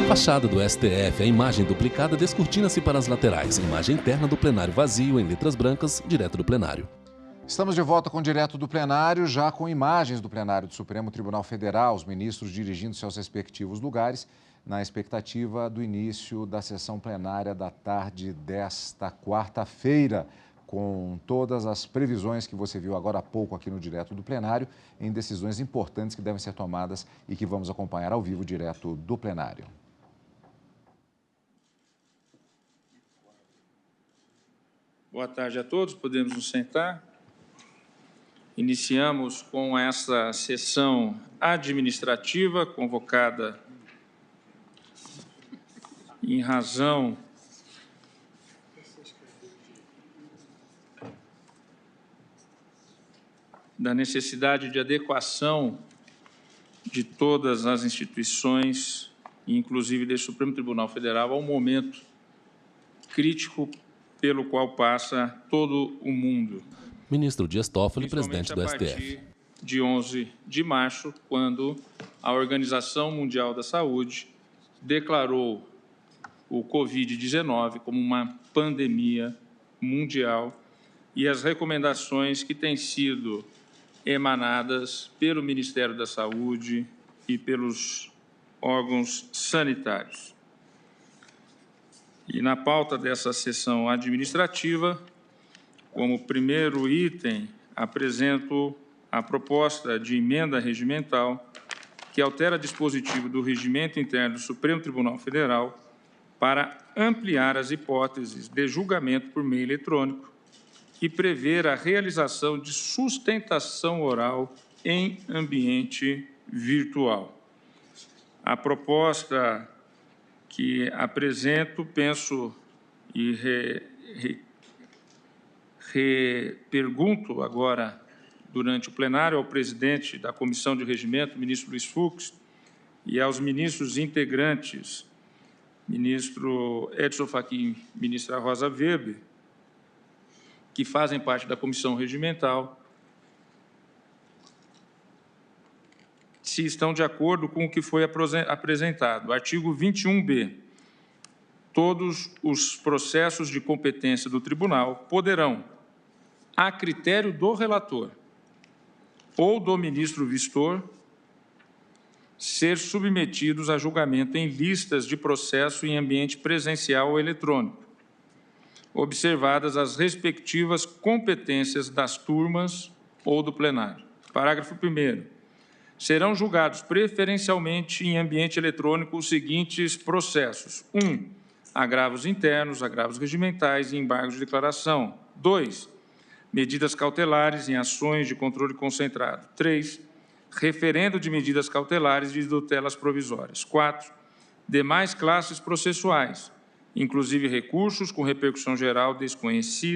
Fachada do STF, a imagem duplicada descortina-se para as laterais. Imagem interna do plenário vazio, em letras brancas, direto do plenário. Estamos de volta com direto do plenário, já com imagens do plenário do Supremo Tribunal Federal, os ministros dirigindo-se aos respectivos lugares, na expectativa do início da sessão plenária da tarde desta quarta-feira, com todas as previsões que você viu agora há pouco aqui no direto do plenário, em decisões importantes que devem ser tomadas e que vamos acompanhar ao vivo direto do plenário. Boa tarde a todos, podemos nos sentar. Iniciamos com essa sessão administrativa convocada em razão da necessidade de adequação de todas as instituições, inclusive do Supremo Tribunal Federal, ao momento crítico pelo qual passa todo o mundo. Ministro Dias Toffoli, presidente do STF. A partir de 11 de março, quando a Organização Mundial da Saúde declarou o Covid-19 como uma pandemia mundial e as recomendações que têm sido emanadas pelo Ministério da Saúde e pelos órgãos sanitários. E na pauta dessa sessão administrativa, como primeiro item, apresento a proposta de emenda regimental que altera dispositivo do Regimento Interno do Supremo Tribunal Federal para ampliar as hipóteses de julgamento por meio eletrônico e prever a realização de sustentação oral em ambiente virtual. A proposta que apresento, penso e pergunto agora, durante o plenário, ao presidente da Comissão de Regimento, ministro Luiz Fux, e aos ministros integrantes, ministro Edson Fachin, ministra Rosa Weber, que fazem parte da Comissão Regimental, se estão de acordo com o que foi apresentado. Artigo 21b. Todos os processos de competência do tribunal poderão, a critério do relator ou do ministro vistor, ser submetidos a julgamento em listas de processo em ambiente presencial ou eletrônico, observadas as respectivas competências das turmas ou do plenário. Parágrafo 1º. Serão julgados preferencialmente em ambiente eletrônico os seguintes processos. 1. Agravos internos, agravos regimentais e embargos de declaração. 2. Medidas cautelares em ações de controle concentrado. 3. Referendo de medidas cautelares e de tutelas provisórias. 4. Demais classes processuais, inclusive recursos com repercussão geral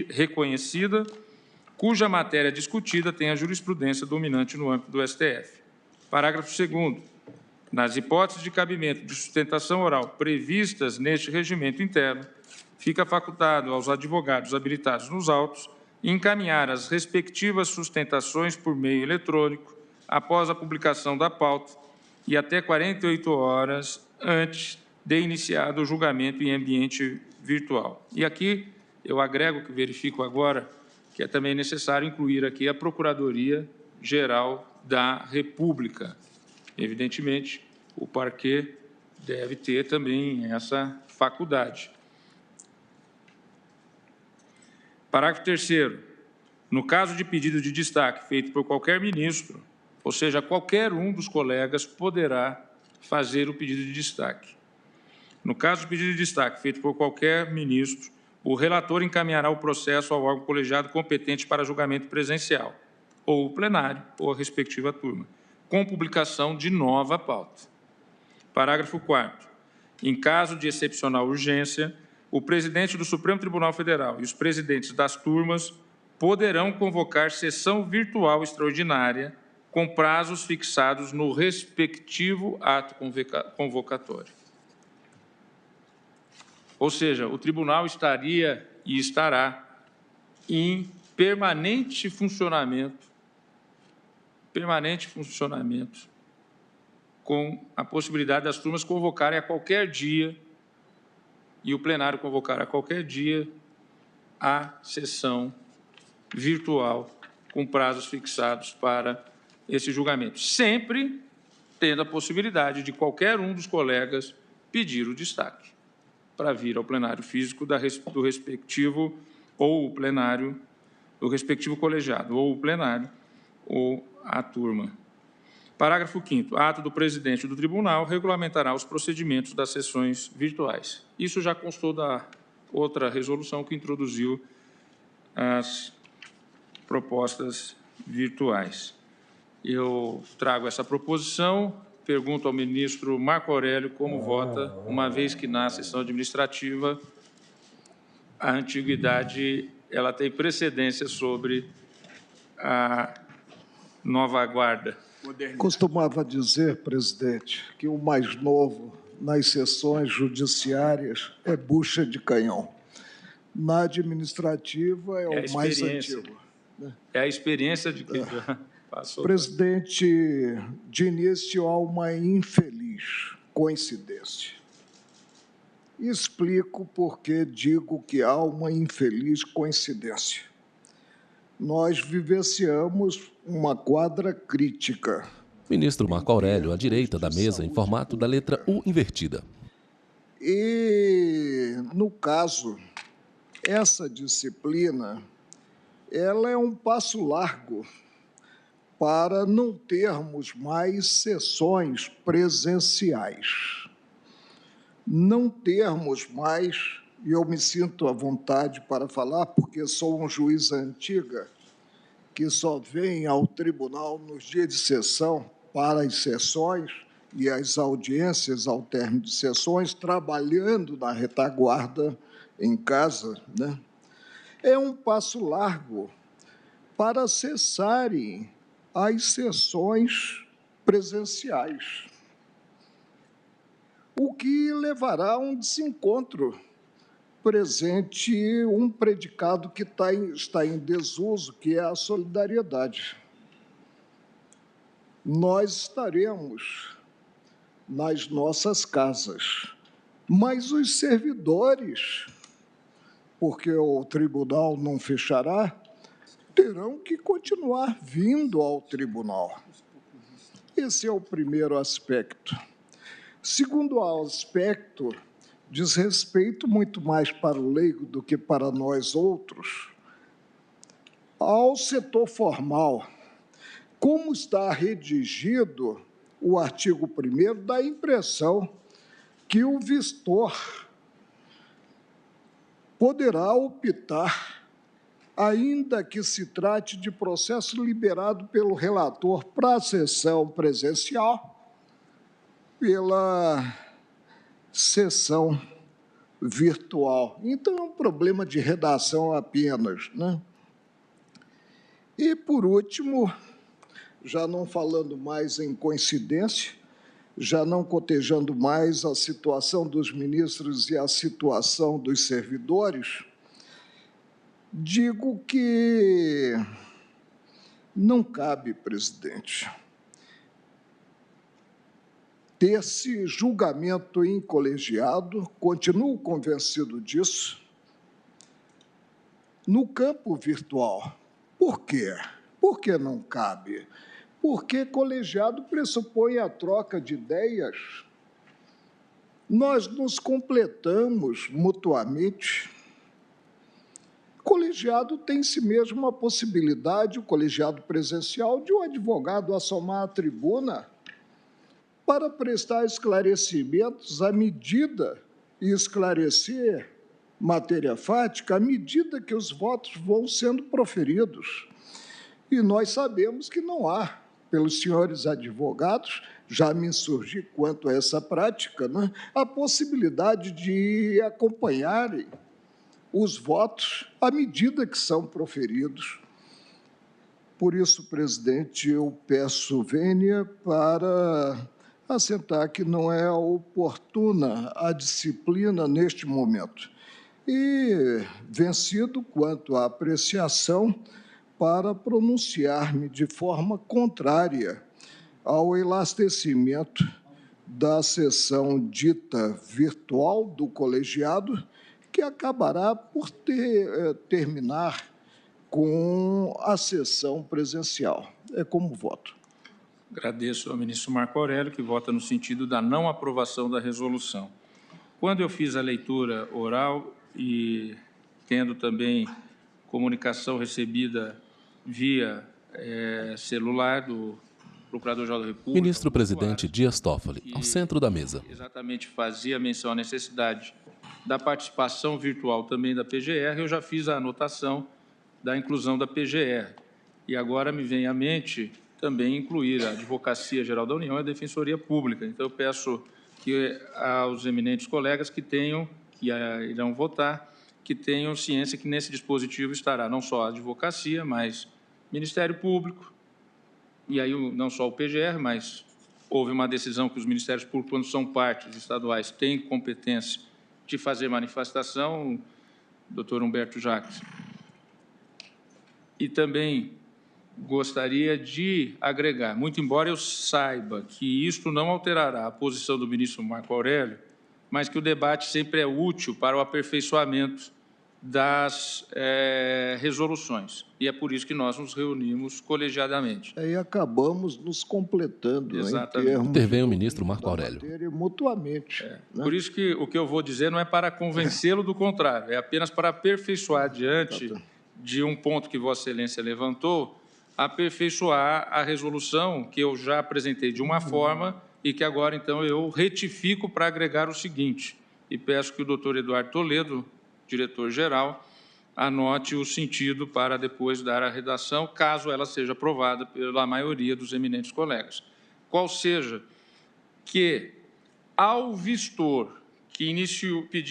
reconhecida, cuja matéria discutida tem a jurisprudência dominante no âmbito do STF. Parágrafo 2º. Nas hipóteses de cabimento de sustentação oral previstas neste regimento interno, fica facultado aos advogados habilitados nos autos encaminhar as respectivas sustentações por meio eletrônico após a publicação da pauta e até 48 horas antes de iniciado o julgamento em ambiente virtual. E aqui eu agrego, que verifico agora, que é também necessário incluir aqui a Procuradoria-Geral da República. Evidentemente, o parquê deve ter também essa faculdade. Parágrafo 3º. No caso de pedido de destaque feito por qualquer ministro, ou seja, qualquer um dos colegas poderá fazer o pedido de destaque. No caso de pedido de destaque feito por qualquer ministro, o relator encaminhará o processo ao órgão colegiado competente para julgamento presencial, ou o plenário, ou a respectiva turma, com publicação de nova pauta. Parágrafo 4º. Em caso de excepcional urgência, o presidente do Supremo Tribunal Federal e os presidentes das turmas poderão convocar sessão virtual extraordinária com prazos fixados no respectivo ato convocatório. Ou seja, o tribunal estaria e estará em permanente funcionamento com a possibilidade das turmas convocarem a qualquer dia e o plenário convocar a qualquer dia a sessão virtual com prazos fixados para esse julgamento, sempre tendo a possibilidade de qualquer um dos colegas pedir o destaque para vir ao plenário físico do respectivo ou o plenário do respectivo colegiado, ou o plenário ou a turma. Parágrafo 5º. Ato do presidente do tribunal regulamentará os procedimentos das sessões virtuais. Isso já constou da outra resolução que introduziu as propostas virtuais. Eu trago essa proposição, pergunto ao ministro Marco Aurélio como vota, uma vez que na sessão administrativa a antiguidade ela tem precedência sobre a nova guarda. Costumava dizer, presidente, que o mais novo nas sessões judiciárias é bucha de canhão. Na administrativa é o mais antigo. É a experiência de que já passou. Presidente, de início há uma infeliz coincidência. Explico por que digo que há uma infeliz coincidência. Nós vivenciamos uma quadra crítica. Ministro Marco Aurélio, à direita da mesa, em formato da letra U invertida. E, no caso, essa disciplina, ela é um passo largo para não termos mais sessões presenciais. Não termos mais, e eu me sinto à vontade para falar, porque sou um juiz antiga, que só vem ao tribunal nos dias de sessão para as sessões e as audiências ao término de sessões, trabalhando na retaguarda em casa, né? É um passo largo para cessarem as sessões presenciais, o que levará a um desencontro presente, um predicado que está em desuso, que é a solidariedade. Nós estaremos nas nossas casas, mas os servidores, porque o tribunal não fechará, terão que continuar vindo ao tribunal. Esse é o primeiro aspecto. Segundo aspecto, diz respeito muito mais para o leigo do que para nós outros, ao setor formal. Como está redigido o artigo 1º, dá a impressão que o vistor poderá optar, ainda que se trate de processo liberado pelo relator para a sessão presencial, pela sessão virtual. Então, é um problema de redação apenas, né? E, por último, já não falando mais em coincidência, já não cotejando mais a situação dos ministros e a situação dos servidores, digo que não cabe, presidente, ter-se julgamento em colegiado, continuo convencido disso, no campo virtual. Por quê? Por que não cabe? Porque colegiado pressupõe a troca de ideias. Nós nos completamos mutuamente. Colegiado tem em si mesmo a possibilidade, o colegiado presencial, de um advogado assomar à tribuna para prestar esclarecimentos à medida e esclarecer matéria fática à medida que os votos vão sendo proferidos. E nós sabemos que não há, pelos senhores advogados, já me insurgi quanto a essa prática, né, a possibilidade de acompanharem os votos à medida que são proferidos. Por isso, presidente, eu peço vênia para assentar que não é oportuna a disciplina neste momento. E, vencido quanto à apreciação, para pronunciar-me de forma contrária ao elastecimento da sessão dita virtual do colegiado, que acabará por terminar com a sessão presencial. É como voto. Agradeço ao ministro Marco Aurélio, que vota no sentido da não aprovação da resolução. Quando eu fiz a leitura oral e tendo também comunicação recebida via celular do Procurador-Geral da República... Ministro-presidente Dias Toffoli, ao centro da mesa. Exatamente fazia menção à necessidade da participação virtual também da PGR, eu já fiz a anotação da inclusão da PGR. E agora me vem à mente também incluir a Advocacia Geral da União e a Defensoria Pública. Então, eu peço que aos eminentes colegas que irão votar, que tenham ciência que nesse dispositivo estará não só a Advocacia, mas Ministério Público, e aí não só o PGR, mas houve uma decisão que os Ministérios Públicos, quando são partes estaduais, têm competência de fazer manifestação, doutor Humberto Jacques. E também gostaria de agregar, muito embora eu saiba que isto não alterará a posição do ministro Marco Aurélio, mas que o debate sempre é útil para o aperfeiçoamento das resoluções. E é por isso que nós nos reunimos colegiadamente. Aí acabamos nos completando. Exatamente. Intervém o ministro Marco Aurélio. Mutuamente. Né? Por isso que o que eu vou dizer não é para convencê-lo do contrário, é apenas para aperfeiçoar diante de um ponto que Vossa Excelência levantou, aperfeiçoar a resolução que eu já apresentei de uma forma e que agora, então, eu retifico para agregar o seguinte, e peço que o doutor Eduardo Toledo, diretor-geral, anote o sentido para depois dar a redação, caso ela seja aprovada pela maioria dos eminentes colegas. Qual seja que, ao vistor que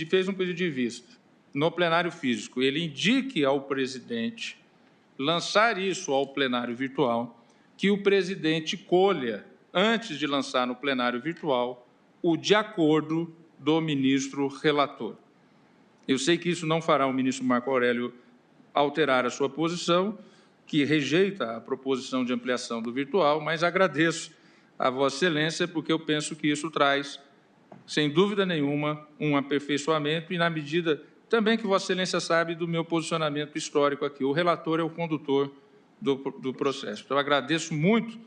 fez um pedido de vista no plenário físico, ele indique ao presidente lançar isso ao plenário virtual, que o presidente colha, antes de lançar no plenário virtual, o de acordo do ministro relator. Eu sei que isso não fará o ministro Marco Aurélio alterar a sua posição, que rejeita a proposição de ampliação do virtual, mas agradeço a Vossa Excelência, porque eu penso que isso traz, sem dúvida nenhuma, um aperfeiçoamento e, na medida também que Vossa Excelência sabe do meu posicionamento histórico aqui. O relator é o condutor do processo. Então, agradeço muito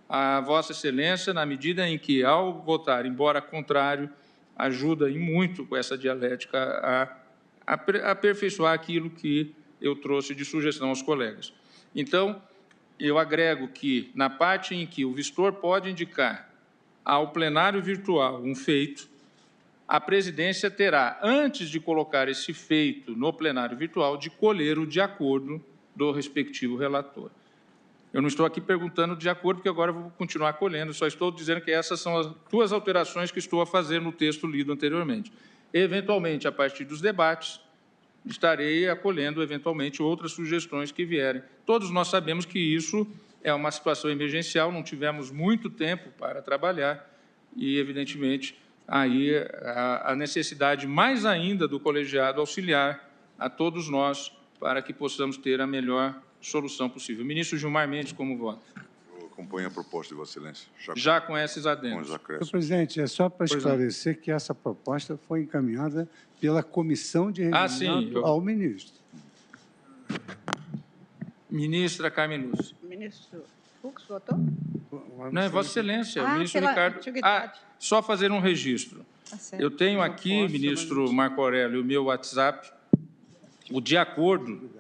a Vossa Excelência, na medida em que, ao votar, embora contrário, ajuda em muito com essa dialética a aperfeiçoar aquilo que eu trouxe de sugestão aos colegas. Então, eu agrego que, na parte em que o vistor pode indicar ao plenário virtual um feito, a presidência terá, antes de colocar esse feito no plenário virtual, de colher o de acordo do respectivo relator. Eu não estou aqui perguntando de acordo, porque agora eu vou continuar colhendo, só estou dizendo que essas são as duas alterações que estou a fazer no texto lido anteriormente. Eventualmente, a partir dos debates, estarei acolhendo, eventualmente, outras sugestões que vierem. Todos nós sabemos que isso é uma situação emergencial, não tivemos muito tempo para trabalhar e, evidentemente, aí a necessidade mais ainda do colegiado auxiliar a todos nós para que possamos ter a melhor solução possível. Ministro Gilmar Mendes, como vota? Eu acompanho a proposta de Vossa Excelência. Já com esses adendos. Senhor presidente, é só para esclarecer que essa proposta foi encaminhada pela Comissão de Regimento ao ministro. Ministra Carmen Lúcia. Ministro Fux votou? Não, é Vossa Excelência, o ministro Ricardo... só fazer um registro. Eu tenho aqui, ministro Marco Aurélio, o meu WhatsApp, o de acordo,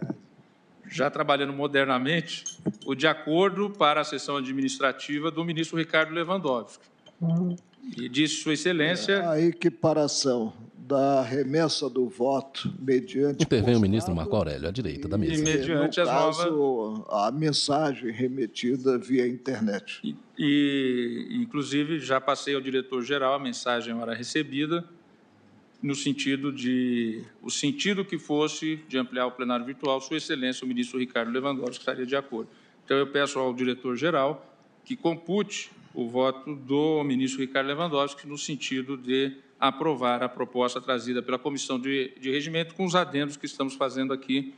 já trabalhando modernamente, o de acordo para a sessão administrativa do ministro Ricardo Lewandowski. E disse Sua Excelência... A equiparação da remessa do voto mediante... Intervém o ministro Marco Aurélio, à direita da mesa. E mediante no caso, a mensagem remetida via internet. Inclusive, já passei ao diretor-geral a mensagem hora recebida, no sentido de... o sentido que fosse de ampliar o plenário virtual, Sua Excelência, o ministro Ricardo Lewandowski, estaria de acordo. Então, eu peço ao diretor-geral que compute o voto do ministro Ricardo Lewandowski no sentido de aprovar a proposta trazida pela Comissão de Regimento com os adendos que estamos fazendo aqui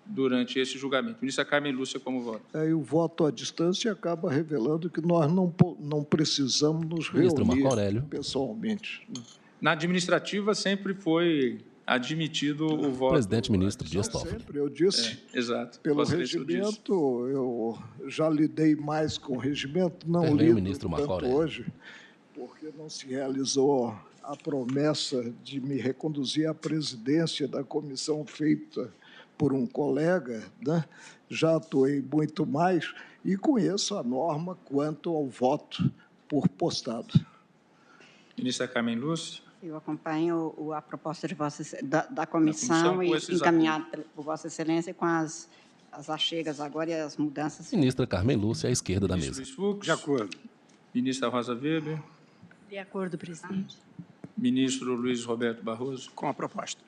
durante esse julgamento. Ministra Carmen Lúcia, como voto? E o voto à distância acaba revelando que nós não precisamos nos reunir pessoalmente. Na administrativa sempre foi admitido o voto. Presidente ministro Dias Toffoli. Sempre, eu disse. Exato. Pelo regimento, eu já lidei mais com o regimento, não lido tanto hoje, porque não se realizou a promessa de me reconduzir à presidência da comissão feita por um colega, né? Já atuei muito mais e conheço a norma quanto ao voto por postado. Ministra Carmen Lúcia. Eu acompanho a proposta de da comissão e encaminhada por Vossa Excelência com as achegas agora e as mudanças. Ministra Carmen Lúcia, à esquerda da mesa. Luiz Fux. De acordo. Ministra Rosa Weber. De acordo, presidente. Ministro Luiz Roberto Barroso. Com a proposta.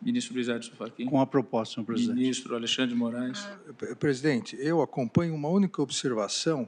Ministro Luiz Edson Fachin. Com a proposta, senhor presidente. Ministro Alexandre de Moraes. Presidente, eu acompanho uma única observação,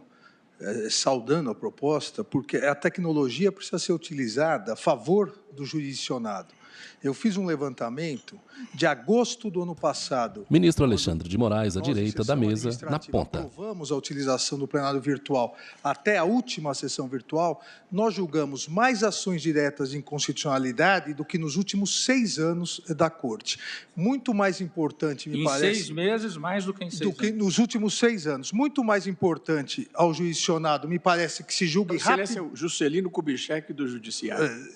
saudando a proposta, porque a tecnologia precisa ser utilizada a favor do jurisdicionado. Eu fiz um levantamento de agosto do ano passado. Ministro Alexandre de Moraes, à direita da mesa, na ponta. Aprovamos a utilização do plenário virtual até a última sessão virtual. Nós julgamos mais ações diretas de inconstitucionalidade do que nos últimos 6 anos da Corte. Muito mais importante, me parece... Em 6 meses, mais do que em 6 anos. Do que nos últimos 6 anos. Muito mais importante ao jurisdicionado, me parece que se julgue rápido... Excelência, o Juscelino Kubitschek do Judiciário.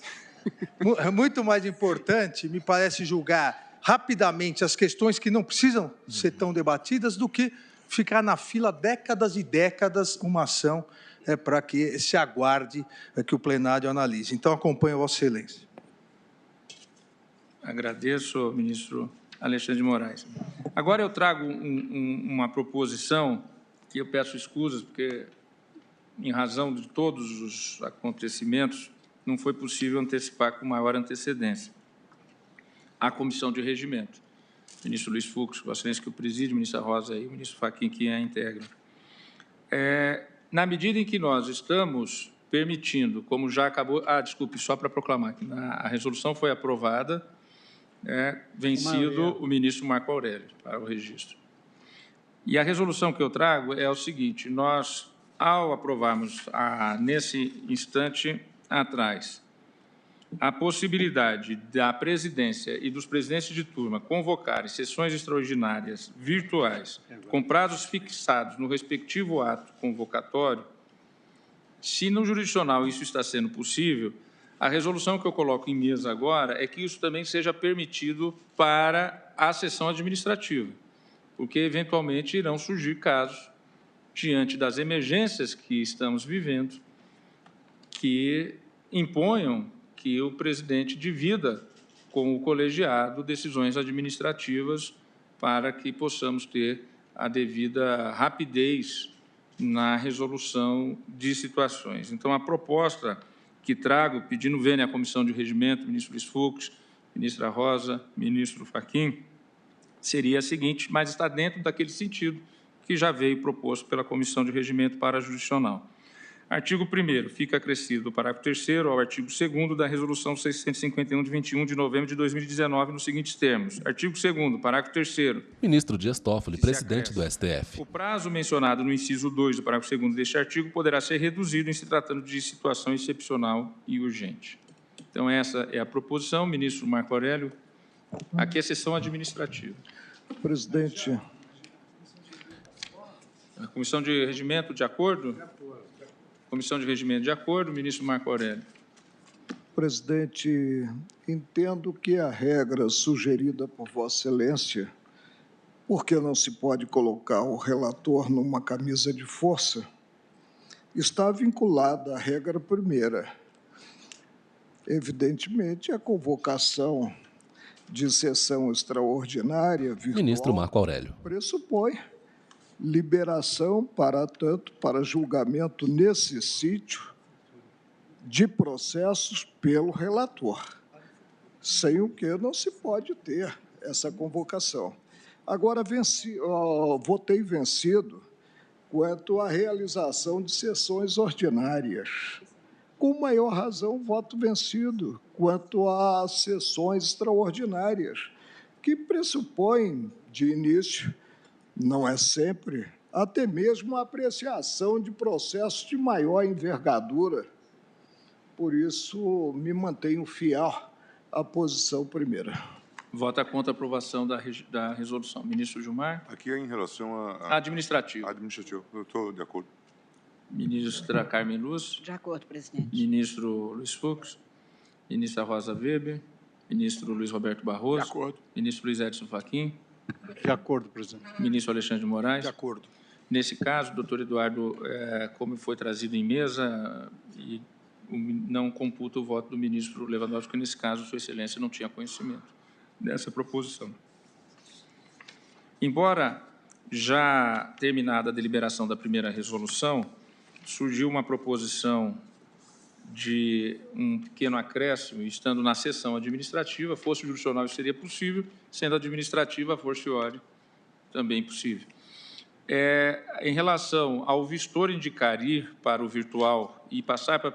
Muito mais importante, me parece, julgar rapidamente as questões que não precisam ser tão debatidas do que ficar na fila décadas e décadas uma ação para que se aguarde que o plenário analise. Então, acompanho a Vossa Excelência. Agradeço, ministro Alexandre de Moraes. Agora eu trago uma proposição que eu peço escusas, porque, em razão de todos os acontecimentos, não foi possível antecipar com maior antecedência. A Comissão de Regimento. Ministro Luiz Fux, Vossa Excelência que o preside, ministra Rosa e o ministro Fachin que a integra. Na medida em que nós estamos permitindo, como já acabou... desculpe, só para proclamar que a resolução foi aprovada, vencido o ministro Marco Aurélio, para o registro. E a resolução que eu trago é o seguinte: nós, ao aprovarmos, nesse instante atrás, a possibilidade da presidência e dos presidentes de turma convocarem sessões extraordinárias virtuais com prazos fixados no respectivo ato convocatório, se no jurisdicional isso está sendo possível, a resolução que eu coloco em mesa agora é que isso também seja permitido para a sessão administrativa, porque eventualmente irão surgir casos, diante das emergências que estamos vivendo, que imponham que o presidente divida com o colegiado decisões administrativas para que possamos ter a devida rapidez na resolução de situações. Então, a proposta que trago, pedindo vênia à Comissão de Regimento, ministro Luiz Fux, ministra Rosa, ministro Fachin, seria a seguinte, mas está dentro daquele sentido que já veio proposto pela Comissão de Regimento para a Jurisdicional. Artigo 1º, fica acrescido do parágrafo 3º ao artigo 2º da Resolução 651, de 21 de novembro de 2019, nos seguintes termos. Artigo 2º, parágrafo 3º. Ministro Dias Toffoli, presidente do STF. O prazo mencionado no inciso 2 do parágrafo 2º deste artigo poderá ser reduzido em se tratando de situação excepcional e urgente. Então, essa é a proposição. Ministro Marco Aurélio, aqui é sessão administrativa. Presidente. A Comissão de Regimento, de acordo? De acordo. Comissão de Regimento, de acordo. Ministro Marco Aurélio. Presidente, entendo que a regra sugerida por Vossa Excelência, porque não se pode colocar o relator numa camisa de força, está vinculada à regra primeira. Evidentemente, a convocação de sessão extraordinária virtual... Ministro Marco Aurélio. ...pressupõe liberação, para julgamento nesse sítio de processos pelo relator, sem o que não se pode ter essa convocação. Agora, votei vencido quanto à realização de sessões ordinárias. Com maior razão, voto vencido quanto às sessões extraordinárias, que pressupõem, de início, Não é sempre, até mesmo a apreciação de processos de maior envergadura. Por isso, me mantenho fiel à posição primeira. Vota contra a aprovação da resolução. Ministro Gilmar. Aqui é em relação a... Administrativo. Administrativo. Eu estou de acordo. Ministra Carmen Lúcia. De acordo, presidente. Ministro Luiz Fux. Ministra Rosa Weber. Ministro Luiz Roberto Barroso. De acordo. Ministro Luiz Edson Fachin. De acordo, presidente. Ministro Alexandre de Moraes. De acordo. Nesse caso, doutor Eduardo, como foi trazido em mesa, e não computa o voto do ministro Lewandowski, porque, nesse caso, Sua Excelência não tinha conhecimento dessa proposição. Embora já terminada a deliberação da primeira resolução, surgiu uma proposição de um pequeno acréscimo, estando na sessão administrativa, fosse jurisdicional isso seria possível, sendo administrativa, a fortiori, também possível. Em relação ao vistor indicar ir para o virtual e passar para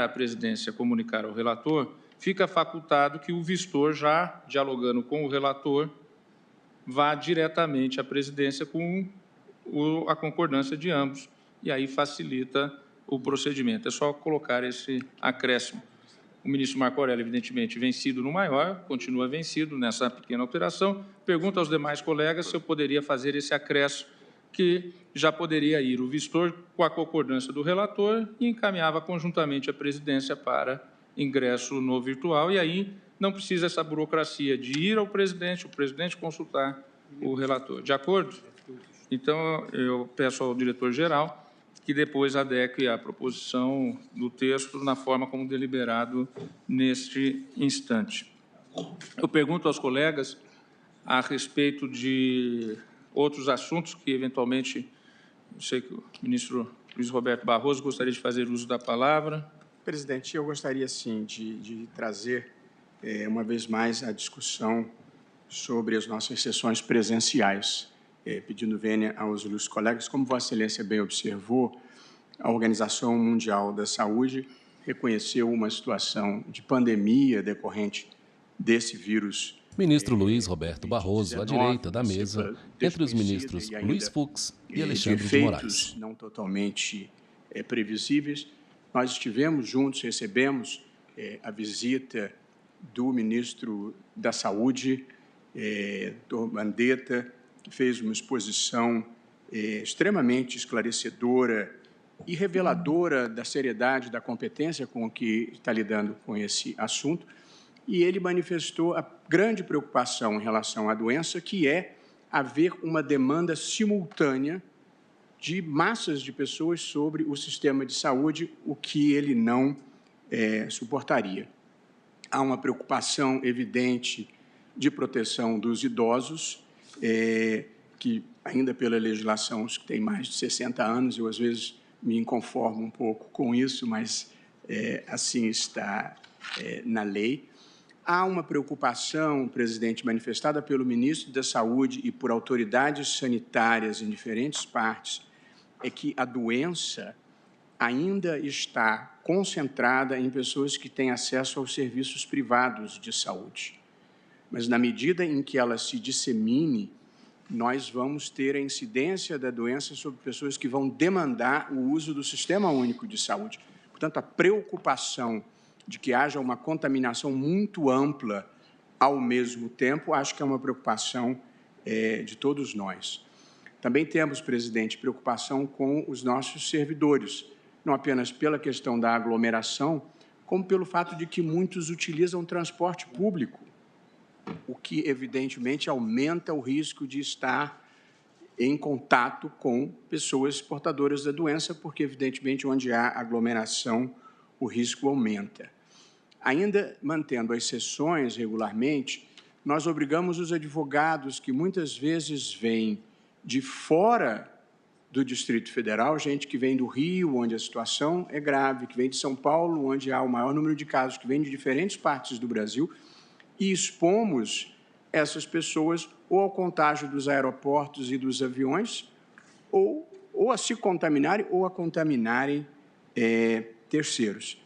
a presidência comunicar ao relator, fica facultado que o vistor, já dialogando com o relator, vá diretamente à presidência com a concordância de ambos, e aí facilita o procedimento. É só colocar esse acréscimo. O ministro Marco Aurélio, evidentemente, vencido no maior, continua vencido nessa pequena alteração. Pergunto aos demais colegas se eu poderia fazer esse acréscimo, que já poderia ir o vistor com a concordância do relator e encaminhava conjuntamente a presidência para ingresso no virtual, e aí não precisa essa burocracia de ir ao presidente, o presidente consultar o relator. De acordo? Então, eu peço ao diretor-geral que depois adeque a proposição do texto na forma como deliberado neste instante. Eu pergunto aos colegas a respeito de outros assuntos que, eventualmente, eu sei que o ministro Luiz Roberto Barroso gostaria de fazer uso da palavra. Presidente, eu gostaria, sim, de trazer, uma vez mais, a discussão sobre as nossas sessões presenciais, pedindo vênia aos ilustres colegas. Como Vossa Excelência bem observou, a Organização Mundial da Saúde reconheceu uma situação de pandemia decorrente desse vírus. Ministro Luiz Roberto Barroso, à direita da mesa, entre os ministros Luiz Fux e Alexandre de Moraes. Não totalmente previsíveis. Nós estivemos juntos, recebemos a visita do ministro da Saúde, Dr. Mandetta, que fez uma exposição extremamente esclarecedora e reveladora da seriedade, da competência com que está lidando com esse assunto, e ele manifestou a grande preocupação em relação à doença, que é haver uma demanda simultânea de massas de pessoas sobre o sistema de saúde, o que ele não suportaria. Há uma preocupação evidente de proteção dos idosos, que ainda pela legislação, os que têm mais de 60 anos, eu às vezes me inconformo um pouco com isso, mas assim está na lei. Há uma preocupação, presidente, manifestada pelo ministro da Saúde e por autoridades sanitárias em diferentes partes, é que a doença ainda está concentrada em pessoas que têm acesso aos serviços privados de saúde. Mas, na medida em que ela se dissemine, nós vamos ter a incidência da doença sobre pessoas que vão demandar o uso do Sistema Único de Saúde. Portanto, a preocupação de que haja uma contaminação muito ampla ao mesmo tempo, acho que é uma preocupação de todos nós. Também temos, presidente, preocupação com os nossos servidores, não apenas pela questão da aglomeração, como pelo fato de que muitos utilizam transporte público, o que, evidentemente, aumenta o risco de estar em contato com pessoas portadoras da doença, porque, evidentemente, onde há aglomeração, o risco aumenta. Ainda mantendo as sessões regularmente, nós obrigamos os advogados que muitas vezes vêm de fora do Distrito Federal, gente que vem do Rio, onde a situação é grave, que vem de São Paulo, onde há o maior número de casos, que vem de diferentes partes do Brasil, e expomos essas pessoas ou ao contágio dos aeroportos e dos aviões, ou a se contaminarem ou a contaminarem terceiros.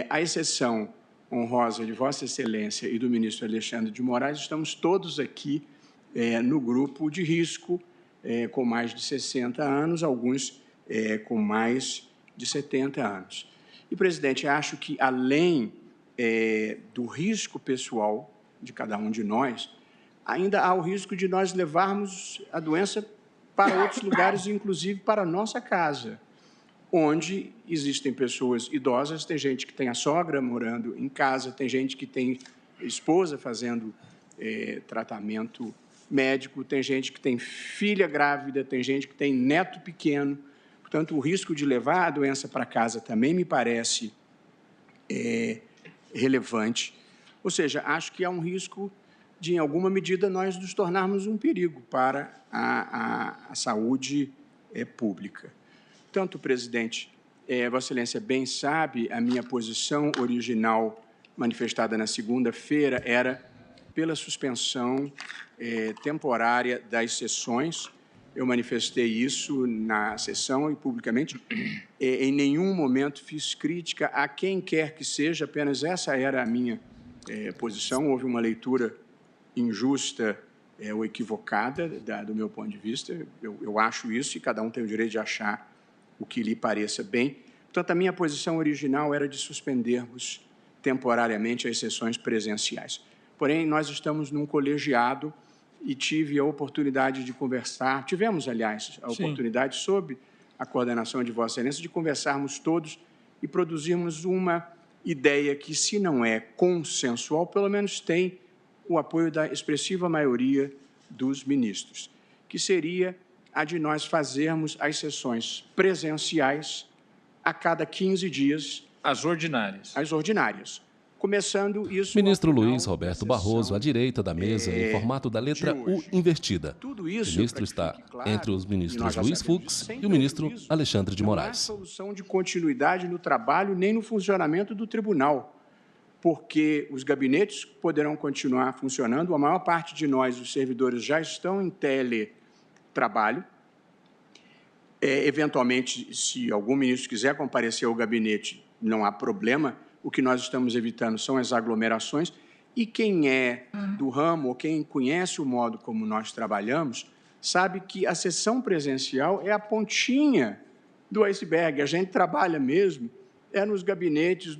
À exceção honrosa de Vossa Excelência e do ministro Alexandre de Moraes, estamos todos aqui no grupo de risco, com mais de 60 anos, alguns com mais de 70 anos. E, presidente, acho que, além do risco pessoal de cada um de nós, ainda há o risco de nós levarmos a doença para outros lugares, inclusive para a nossa casa, onde existem pessoas idosas, tem gente que tem a sogra morando em casa, tem gente que tem esposa fazendo tratamento médico, tem gente que tem filha grávida, tem gente que tem neto pequeno. Portanto, o risco de levar a doença para casa também me parece relevante. Ou seja, acho que há um risco de, em alguma medida, nós nos tornarmos um perigo para a saúde pública. Portanto, presidente, Vossa Excelência bem sabe, a minha posição original manifestada na segunda-feira era pela suspensão temporária das sessões. Eu manifestei isso na sessão e publicamente. Em nenhum momento fiz crítica a quem quer que seja, apenas essa era a minha posição. Houve uma leitura injusta ou equivocada do meu ponto de vista. Eu acho isso e cada um tem o direito de achar o que lhe pareça bem. Portanto, a minha posição original era de suspendermos temporariamente as sessões presenciais. Porém, nós estamos num colegiado e tive a oportunidade de conversar, tivemos, aliás, a oportunidade, sob a coordenação de Vossa Excelência, de conversarmos todos e produzirmos uma ideia que, se não é consensual, pelo menos tem o apoio da expressiva maioria dos ministros, que seria a de nós fazermos as sessões presenciais a cada 15 dias. As ordinárias. As ordinárias. Começando isso... Ministro Luiz Roberto Barroso, à direita da mesa, em formato da letra U invertida. Tudo isso, o ministro está entre os ministros Luiz Fux e o ministro Alexandre de Moraes. Não há solução de continuidade no trabalho nem no funcionamento do tribunal, porque os gabinetes poderão continuar funcionando, a maior parte de nós, os servidores, já estão em teletrabalho. Eventualmente, se algum ministro quiser comparecer ao gabinete, não há problema. O que nós estamos evitando são as aglomerações e quem é do ramo ou quem conhece o modo como nós trabalhamos sabe que a sessão presencial é a pontinha do iceberg. A gente trabalha mesmo nos gabinetes,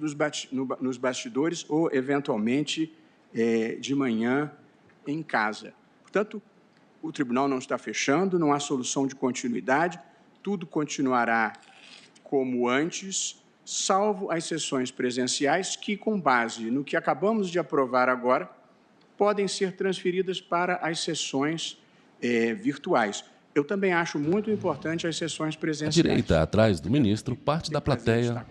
nos bastidores ou, eventualmente, de manhã em casa. Portanto, o tribunal não está fechando, não há solução de continuidade, tudo continuará como antes, salvo as sessões presenciais que, com base no que acabamos de aprovar agora, podem ser transferidas para as sessões virtuais. Eu também acho muito importante as sessões presenciais. À direita, atrás do ministro, parte da plateia,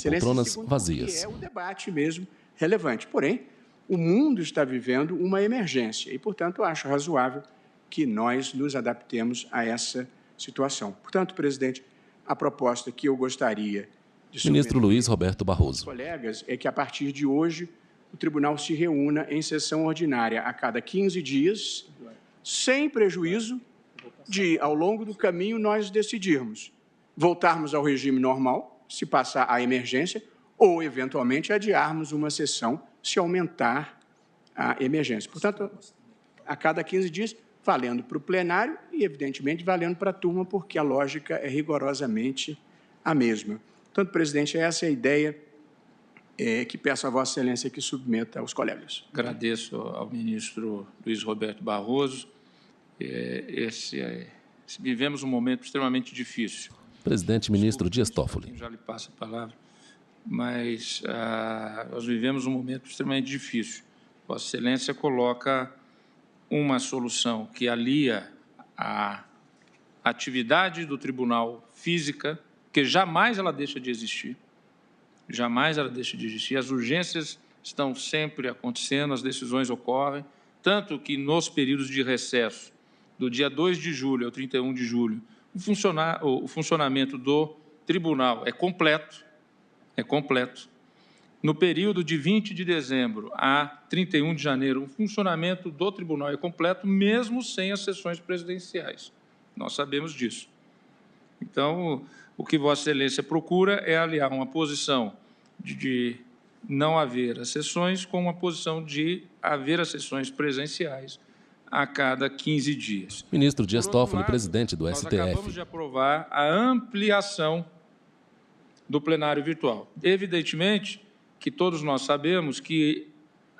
poltronas vazias. É o debate mesmo relevante. Porém, o mundo está vivendo uma emergência e, portanto, eu acho razoável que nós nos adaptemos a essa situação. Portanto, presidente, a proposta que eu gostaria de ministro Luiz Roberto Barroso. Colegas, é que a partir de hoje o tribunal se reúna em sessão ordinária a cada 15 dias, sem prejuízo de, ao longo do caminho, nós decidirmos voltarmos ao regime normal, se passar a emergência, ou, eventualmente, adiarmos uma sessão se aumentar a emergência. Portanto, a cada 15 dias, valendo para o plenário e, evidentemente, valendo para a turma, porque a lógica é rigorosamente a mesma. Portanto, presidente, essa é a ideia que peço a Vossa Excelência que submeta aos colegas. Agradeço ao ministro Luiz Roberto Barroso. Vivemos um momento extremamente difícil. Presidente ministro Dias Toffoli. Já lhe passo a palavra, mas nós vivemos um momento extremamente difícil. Vossa Excelência coloca uma solução que alia a atividade do tribunal física, que jamais ela deixa de existir, jamais ela deixa de existir. As urgências estão sempre acontecendo, as decisões ocorrem, tanto que nos períodos de recesso, do dia 2 de julho ao 31 de julho, o funcionamento do tribunal é completo. No período de 20 de dezembro a 31 de janeiro, o funcionamento do tribunal é completo, mesmo sem as sessões presidenciais. Nós sabemos disso. Então, o que Vossa Excelência procura é aliar uma posição de não haver as sessões com uma posição de haver as sessões presenciais, a cada 15 dias. Ministro Dias Toffoli, presidente do STF. Nós acabamos de aprovar a ampliação do plenário virtual. Evidentemente que todos nós sabemos que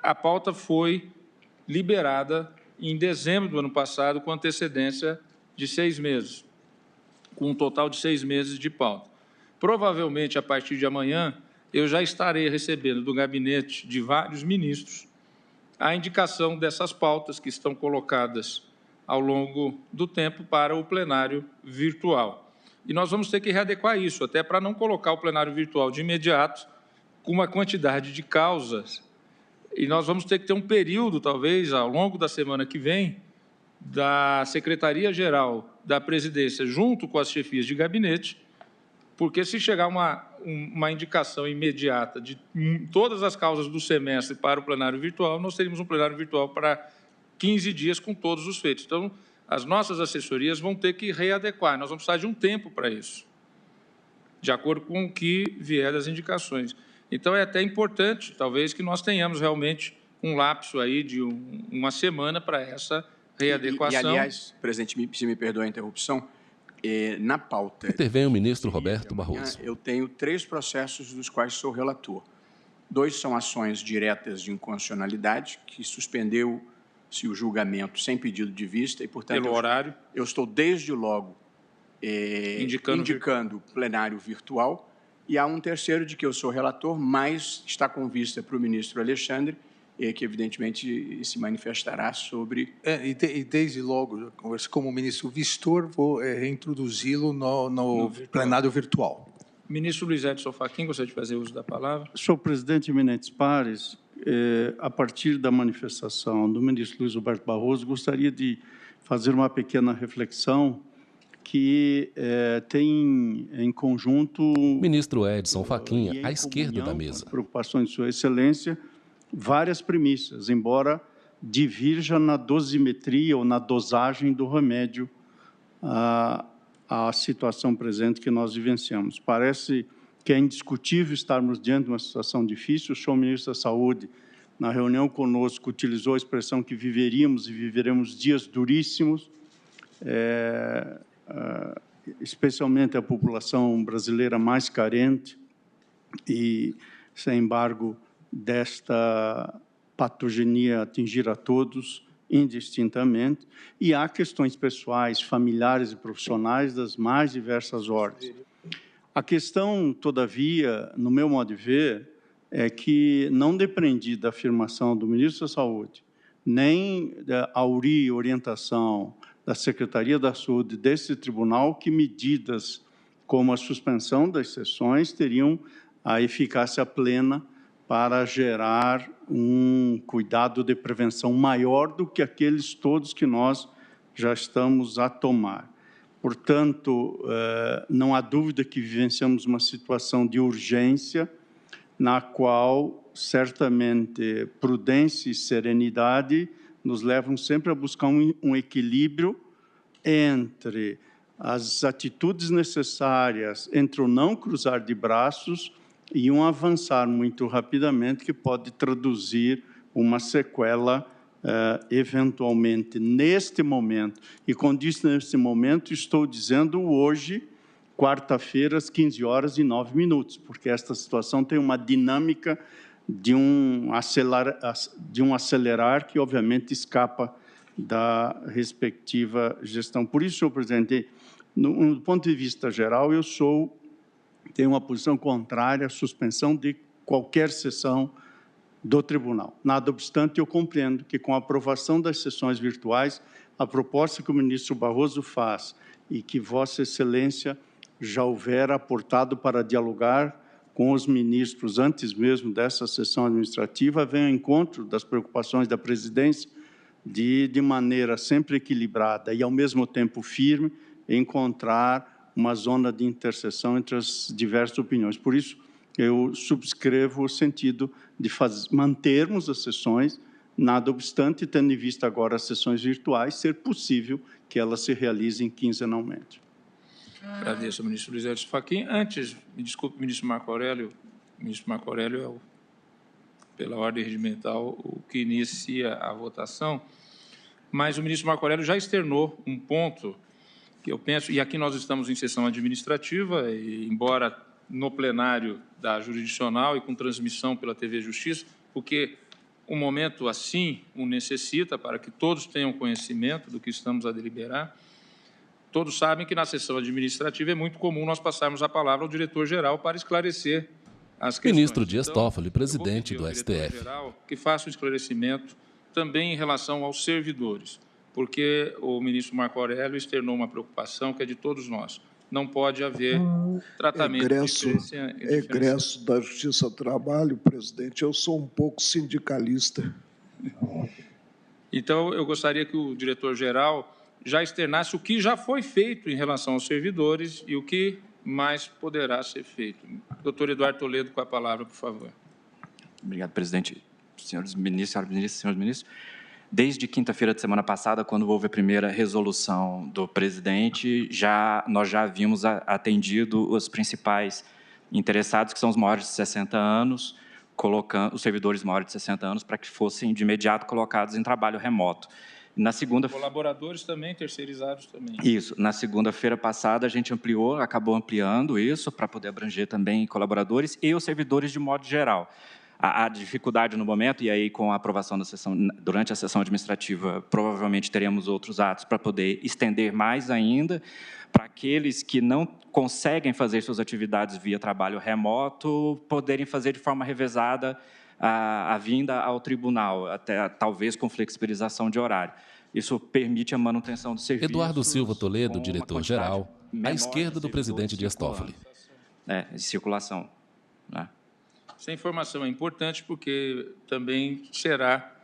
a pauta foi liberada em dezembro do ano passado com antecedência de 6 meses, com um total de 6 meses de pauta. Provavelmente, a partir de amanhã, eu já estarei recebendo do gabinete de vários ministros a indicação dessas pautas que estão colocadas ao longo do tempo para o plenário virtual. E nós vamos ter que readequar isso, até para não colocar o plenário virtual de imediato com uma quantidade de causas. E nós vamos ter que ter um período, talvez, ao longo da semana que vem, da Secretaria-Geral da Presidência, junto com as chefias de gabinete, porque se chegar uma indicação imediata de todas as causas do semestre para o plenário virtual, nós teríamos um plenário virtual para 15 dias com todos os feitos. Então, as nossas assessorias vão ter que readequar. Nós vamos precisar de um tempo para isso, de acordo com o que vier das indicações. Então, é até importante, talvez, que nós tenhamos realmente um lapso aí de uma semana para essa readequação. E, aliás, presidente, se me perdoa a interrupção, na pauta... Intervém o ministro Roberto Barroso. Eu tenho 3 processos dos quais sou relator. 2 são ações diretas de inconstitucionalidade, que suspendeu-se o julgamento sem pedido de vista e, portanto... Pelo horário. Eu estou, desde logo, indicando plenário virtual. E há um terceiro de que eu sou relator, mas está com vista para o ministro Alexandre, que evidentemente se manifestará sobre... E desde logo, como ministro Vistor, vou reintroduzi-lo no plenário virtual. Ministro Luiz Edson Fachin, gostaria de fazer uso da palavra. Senhor presidente eminentes pares, a partir da manifestação do ministro Luiz Roberto Barroso, gostaria de fazer uma pequena reflexão que tem em conjunto... Ministro Edson Fachin, à esquerda da mesa. Preocupações de Sua Excelência, várias premissas, embora divirja na dosimetria ou na dosagem do remédio à situação presente que nós vivenciamos. Parece que é indiscutível estarmos diante de uma situação difícil. O senhor ministro da Saúde, na reunião conosco, utilizou a expressão que viveríamos e viveremos dias duríssimos, especialmente a população brasileira mais carente e, sem embargo, desta patogenia atingir a todos indistintamente, e há questões pessoais, familiares e profissionais das mais diversas ordens. A questão, todavia, no meu modo de ver, é que não depreendi da afirmação do ministro da Saúde, nem da orientação da Secretaria da Saúde desse tribunal, que medidas como a suspensão das sessões teriam a eficácia plena para gerar um cuidado de prevenção maior do que aqueles todos que nós já estamos a tomar. Portanto, não há dúvida que vivenciamos uma situação de urgência, na qual, certamente, prudência e serenidade nos levam sempre a buscar um equilíbrio entre as atitudes necessárias, entre o não cruzar de braços e um avançar muito rapidamente, que pode traduzir uma sequela, eventualmente, neste momento. E, quando diz neste momento, estou dizendo hoje, quarta-feira, às 15h09, porque esta situação tem uma dinâmica de um acelerar que, obviamente, escapa da respectiva gestão. Por isso, senhor presidente, do ponto de vista geral, eu tenho uma posição contrária à suspensão de qualquer sessão do tribunal. Nada obstante, eu compreendo que, com a aprovação das sessões virtuais, a proposta que o ministro Barroso faz e que Vossa Excelência já houver aportado para dialogar com os ministros antes mesmo dessa sessão administrativa, vem ao encontro das preocupações da presidência de maneira sempre equilibrada e, ao mesmo tempo, firme, encontrar uma zona de interseção entre as diversas opiniões. Por isso, eu subscrevo o sentido de mantermos as sessões, nada obstante, tendo em vista agora as sessões virtuais, ser possível que elas se realizem quinzenalmente. Agradeço ao ministro Luiz Edson Fachin. Antes, me desculpe, ministro Marco Aurélio. O ministro Marco Aurélio é, pela ordem regimental, o que inicia a votação. mas o ministro Marco Aurélio já externou um ponto que eu penso, e aqui nós estamos em sessão administrativa, e embora no plenário da jurisdicional e com transmissão pela TV Justiça, porque um momento assim o necessita para que todos tenham conhecimento do que estamos a deliberar. Todos sabem que na sessão administrativa é muito comum nós passarmos a palavra ao diretor-geral para esclarecer as questões. Ministro Dias Toffoli, presidente do STF. Que faça um esclarecimento também em relação aos servidores, porque o ministro Marco Aurélio externou uma preocupação que é de todos nós. Não pode haver tratamento egresso da Justiça do Trabalho, presidente. Eu sou um pouco sindicalista. Então, eu gostaria que o diretor-geral já externasse o que já foi feito em relação aos servidores e o que mais poderá ser feito. Doutor Eduardo Toledo, com a palavra, por favor. Obrigado, presidente. Senhores ministros, desde quinta-feira de semana passada, quando houve a primeira resolução do presidente, nós já havíamos atendido os principais interessados, que são os maiores de 60 anos, colocando os servidores maiores de 60 anos, para que fossem de imediato colocados em trabalho remoto. Na segunda... Colaboradores também, terceirizados também. Isso. Na segunda-feira passada, a gente acabou ampliando isso para poder abranger também colaboradores e os servidores de modo geral. A dificuldade no momento, e aí com a aprovação da sessão, durante a sessão administrativa, provavelmente teremos outros atos para poder estender mais ainda, para aqueles que não conseguem fazer suas atividades via trabalho remoto, poderem fazer de forma revezada a vinda ao tribunal, até talvez com flexibilização de horário. Isso permite a manutenção do serviço. Eduardo Silva Toledo, diretor-geral, à esquerda do presidente Dias Toffoli. De circulação, né? Essa informação é importante porque também será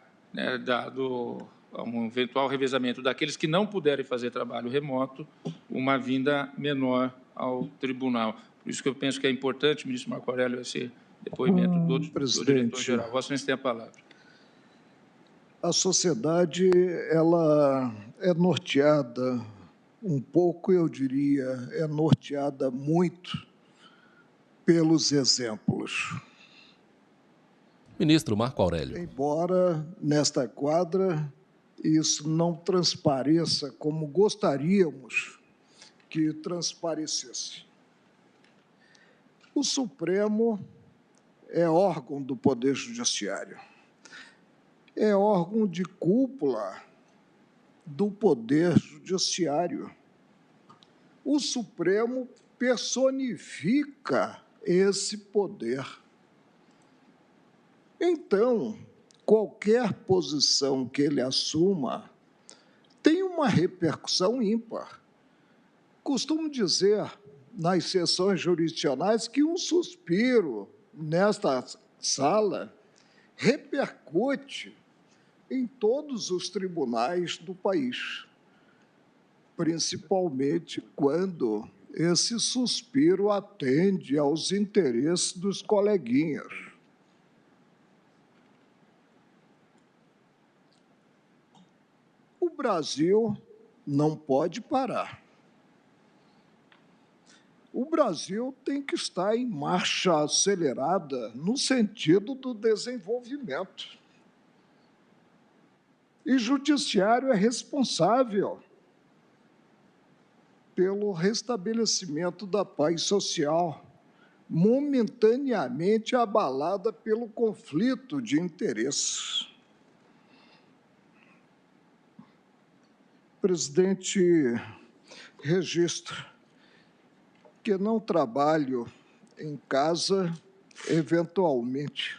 dado um eventual revezamento daqueles que não puderem fazer trabalho remoto, uma vinda menor ao tribunal. Por isso que eu penso que é importante, ministro Marco Aurélio, esse depoimento do diretor-geral. Vossa Excelência tem a palavra. A sociedade ela é norteada um pouco, eu diria, é norteada muito pelos exemplos. Ministro Marco Aurélio. Embora, nesta quadra, isso não transpareça como gostaríamos que transparecesse. O Supremo é órgão do Poder Judiciário, é órgão de cúpula do Poder Judiciário. O Supremo personifica esse poder. Então, qualquer posição que ele assuma tem uma repercussão ímpar. Costumo dizer, nas sessões jurisdicionais, que um suspiro nesta sala repercute em todos os tribunais do país, principalmente quando esse suspiro atende aos interesses dos coleguinhas. O Brasil não pode parar. O Brasil tem que estar em marcha acelerada no sentido do desenvolvimento. E o Judiciário é responsável pelo restabelecimento da paz social, momentaneamente abalada pelo conflito de interesses. Presidente, registro que não trabalho em casa eventualmente.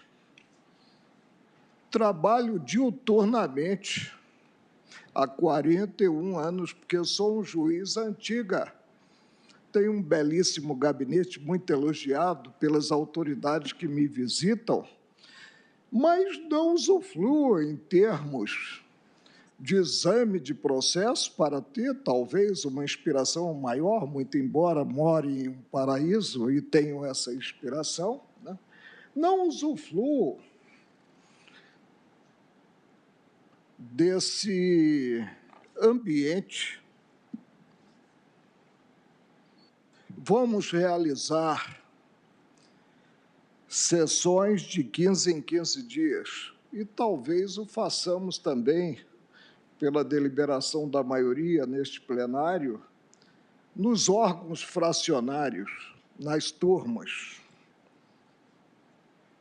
Trabalho diuturnamente há 41 anos, porque eu sou um juiz antiga. Tenho um belíssimo gabinete, muito elogiado pelas autoridades que me visitam, mas não usufruo em termos de exame de processo para ter, talvez, uma inspiração maior, muito embora more em um paraíso e tenho essa inspiração, né? Não usufruo desse ambiente. Vamos realizar sessões de 15 em 15 dias e talvez o façamos também pela deliberação da maioria neste plenário, nos órgãos fracionários, nas turmas.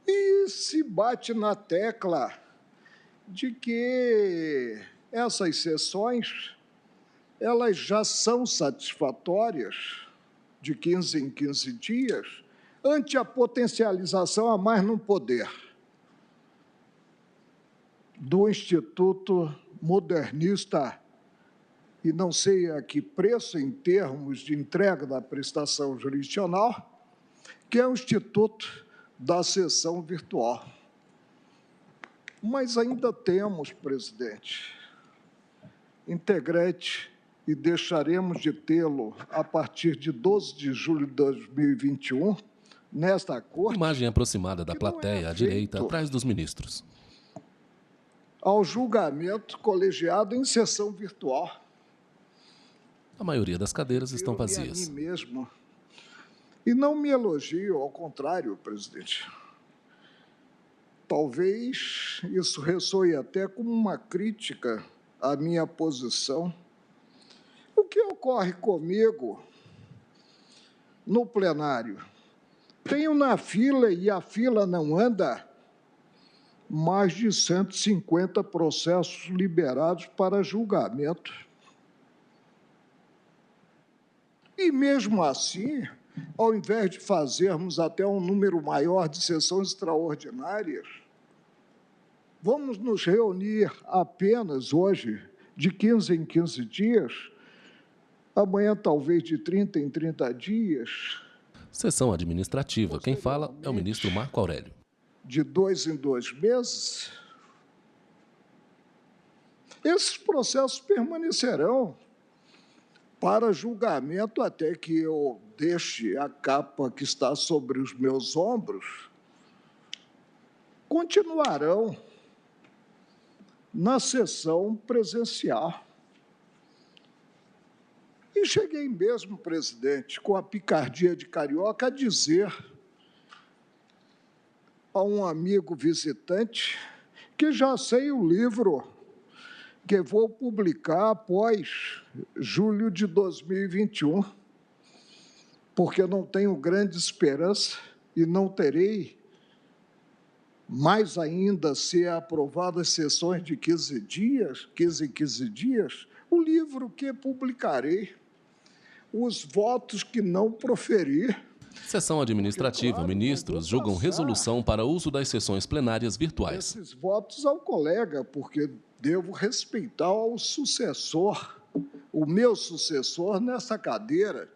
E se bate na tecla de que essas sessões elas já são satisfatórias, de 15 em 15 dias, ante a potencialização a mais não poder do Instituto Modernista, e não sei a que preço em termos de entrega da prestação jurisdicional, que é o Instituto da Sessão Virtual. Mas ainda temos, presidente, integrante, e deixaremos de tê-lo a partir de 12 de julho de 2021, nesta Corte. Imagem aproximada da plateia à direita, atrás dos ministros. Ao julgamento colegiado em sessão virtual. A maioria das cadeiras estão vazias. A mim mesmo. E não me elogio, ao contrário, presidente. Talvez isso ressoe até como uma crítica à minha posição. O que ocorre comigo no plenário? Tenho na fila, e a fila não anda, mais de 150 processos liberados para julgamento. E, mesmo assim, ao invés de fazermos até um número maior de sessões extraordinárias, vamos nos reunir apenas hoje, de 15 em 15 dias, amanhã talvez de 30 em 30 dias. Sessão administrativa. Quem fala é o ministro Marco Aurélio. De 2 em 2 meses, esses processos permanecerão para julgamento até que eu deixe a capa que está sobre os meus ombros. Continuarão na sessão presencial. E cheguei mesmo, presidente, com a picardia de carioca, a dizer a um amigo visitante que já sei o livro que vou publicar após julho de 2021, porque não tenho grande esperança e não terei, mais ainda, se é aprovado as sessões de 15 dias, 15 em 15 dias, o livro que publicarei, os votos que não proferi. Sessão administrativa. Porque, claro, ministros julgam resolução para uso das sessões plenárias virtuais. Esses votos ao colega, porque devo respeitar o sucessor, o meu sucessor nessa cadeira,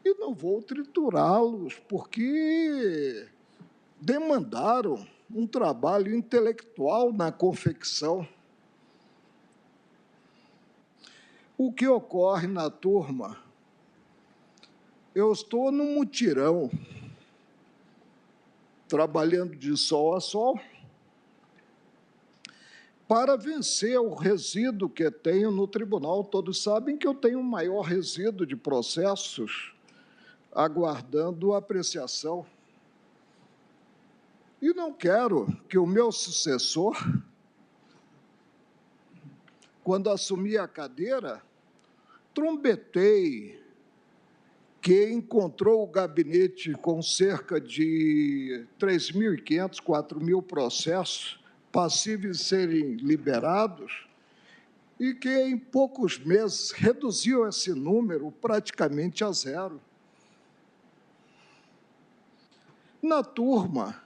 e não vou triturá-los, porque demandaram um trabalho intelectual na confecção. O que ocorre na turma? Eu estou no mutirão, trabalhando de sol a sol, para vencer o resíduo que tenho no tribunal. Todos sabem que eu tenho um maior resíduo de processos aguardando apreciação. E não quero que o meu sucessor, quando assumir a cadeira, trombeteie que encontrou o gabinete com cerca de 3.500, 4.000 processos passíveis de serem liberados e que, em poucos meses, reduziu esse número praticamente a zero. Na turma,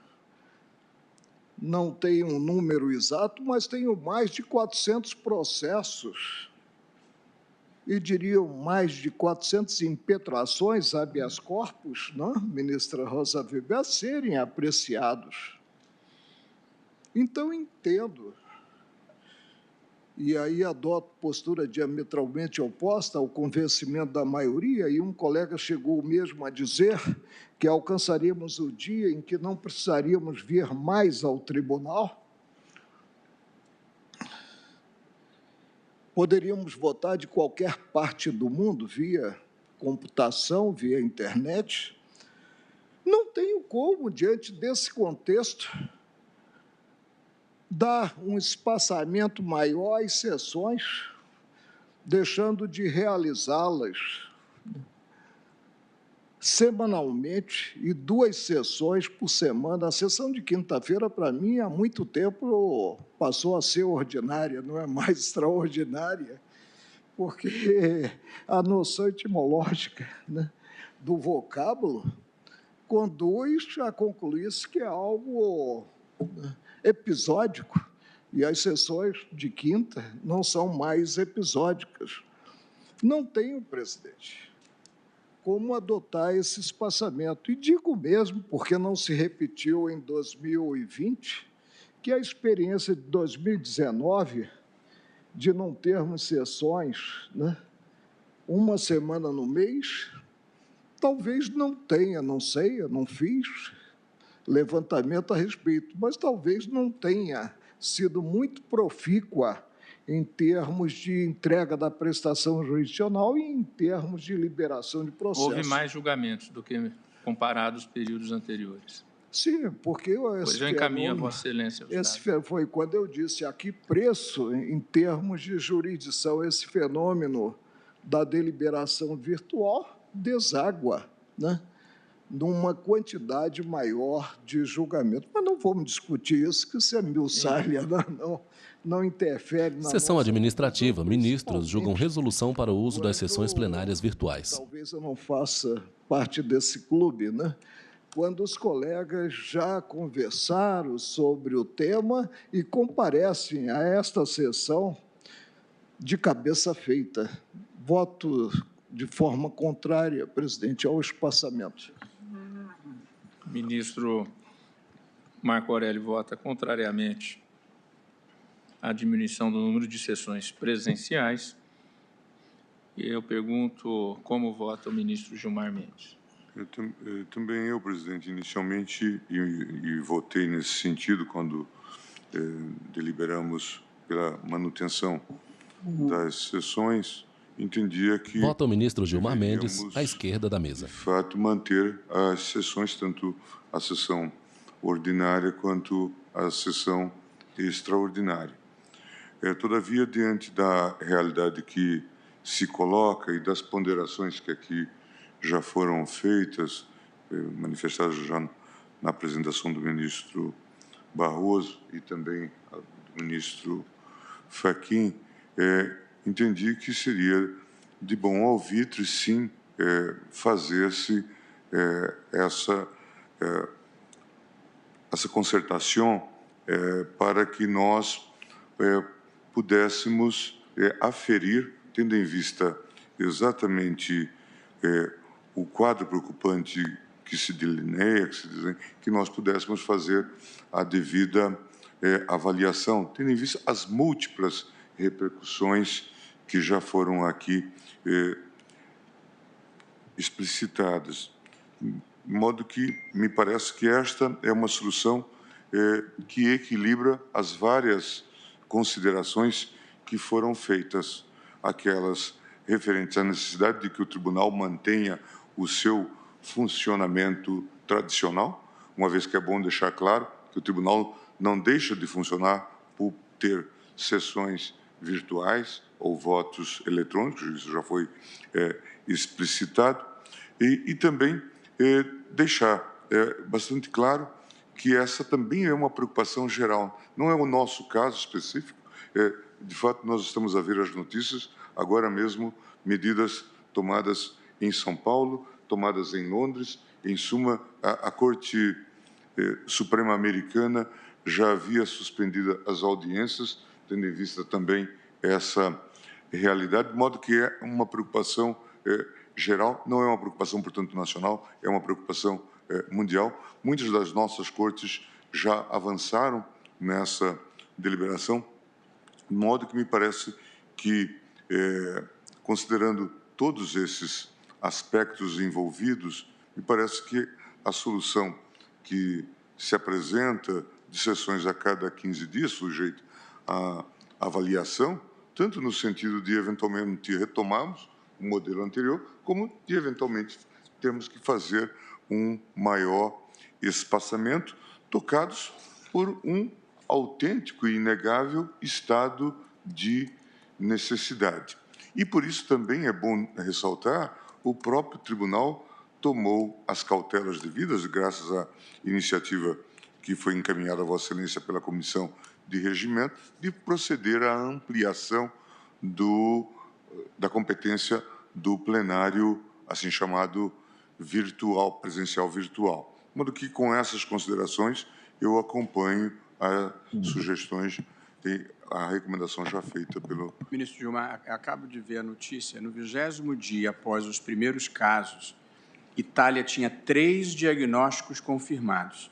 não tenho um número exato, mas tenho mais de 400 processos e diriam mais de 400 impetrações, habeas corpus, não? Ministra Rosa Weber, a serem apreciados. Então, entendo, e aí adoto postura diametralmente oposta ao convencimento da maioria, e um colega chegou mesmo a dizer que alcançaríamos o dia em que não precisaríamos vir mais ao tribunal. Poderíamos votar de qualquer parte do mundo, via computação, via internet. Não tenho como, diante desse contexto, dar um espaçamento maior às sessões, deixando de realizá-las semanalmente e 2 sessões por semana. A sessão de quinta-feira, para mim, há muito tempo passou a ser ordinária, não é mais extraordinária, porque a noção etimológica, né, do vocábulo conduz a concluir-se que é algo, né, episódico, e as sessões de quinta não são mais episódicas. Não tenho, presidente, como adotar esse espaçamento. E digo mesmo, porque não se repetiu em 2020, que a experiência de 2019, de não termos sessões, né, uma semana no mês, talvez não tenha, não sei, eu não fiz levantamento a respeito, mas talvez não tenha sido muito profícua em termos de entrega da prestação jurisdicional e em termos de liberação de processo. Houve mais julgamentos do que comparado aos períodos anteriores. Sim, porque pois eu encaminho a Vossa Excelência. Esse foi quando eu disse a que preço, em termos de jurisdição, esse fenômeno da deliberação virtual deságua, né, numa quantidade maior de julgamento. Mas não vamos discutir isso, que isso é mil salha, não interfere na Sessão administrativa. Ministros julgam resolução para o uso das sessões plenárias virtuais. Talvez eu não faça parte desse clube, né? Quando os colegas já conversaram sobre o tema e comparecem a esta sessão de cabeça feita. Voto de forma contrária, presidente, ao espaçamento. Ministro Marco Aurélio vota contrariamente à diminuição do número de sessões presenciais. E eu pergunto como vota o ministro Gilmar Mendes. Também presidente, inicialmente, e votei nesse sentido quando deliberamos pela manutenção das sessões, entendia que... Vota o ministro Gilmar Mendes, à esquerda da mesa. De fato, manter as sessões, tanto a sessão ordinária quanto a sessão extraordinária. Todavia, diante da realidade que se coloca e das ponderações que aqui já foram feitas, manifestadas já na apresentação do ministro Barroso e também do ministro Fachin, entendi que seria de bom alvitre, sim, fazer-se essa concertação para que nós pudéssemos aferir, tendo em vista exatamente o quadro preocupante que se delineia, que nós pudéssemos fazer a devida avaliação, tendo em vista as múltiplas repercussões que já foram aqui explicitadas. De modo que me parece que esta é uma solução que equilibra as várias considerações que foram feitas, aquelas referentes à necessidade de que o tribunal mantenha o seu funcionamento tradicional, uma vez que é bom deixar claro que o tribunal não deixa de funcionar por ter sessões virtuais ou votos eletrônicos, isso já foi explicitado, e também deixar bastante claro que essa também é uma preocupação geral. Não é o nosso caso específico. De fato, nós estamos a ver as notícias, agora mesmo, medidas tomadas em São Paulo, tomadas em Londres. Em suma, a Corte Suprema Americana já havia suspendido as audiências, tendo em vista também essa realidade, de modo que é uma preocupação geral, não é uma preocupação, portanto, nacional, é uma preocupação mundial. Muitas das nossas cortes já avançaram nessa deliberação, de modo que me parece que, considerando todos esses aspectos envolvidos, me parece que a solução que se apresenta de sessões a cada 15 dias, sujeito à avaliação, tanto no sentido de, eventualmente, retomarmos o modelo anterior, como de, eventualmente, termos que fazer um maior espaçamento, tocados por um autêntico e inegável estado de necessidade. E por isso também é bom ressaltar, o próprio tribunal tomou as cautelas devidas, graças à iniciativa que foi encaminhada a Vossa Excelência pela Comissão de Regimento, de proceder à ampliação da competência do plenário, assim chamado virtual, presencial virtual. De modo que, com essas considerações, eu acompanho as sugestões e a recomendação já feita pelo... Ministro Gilmar, acabo de ver a notícia, no 20º dia após os primeiros casos, Itália tinha 3 diagnósticos confirmados.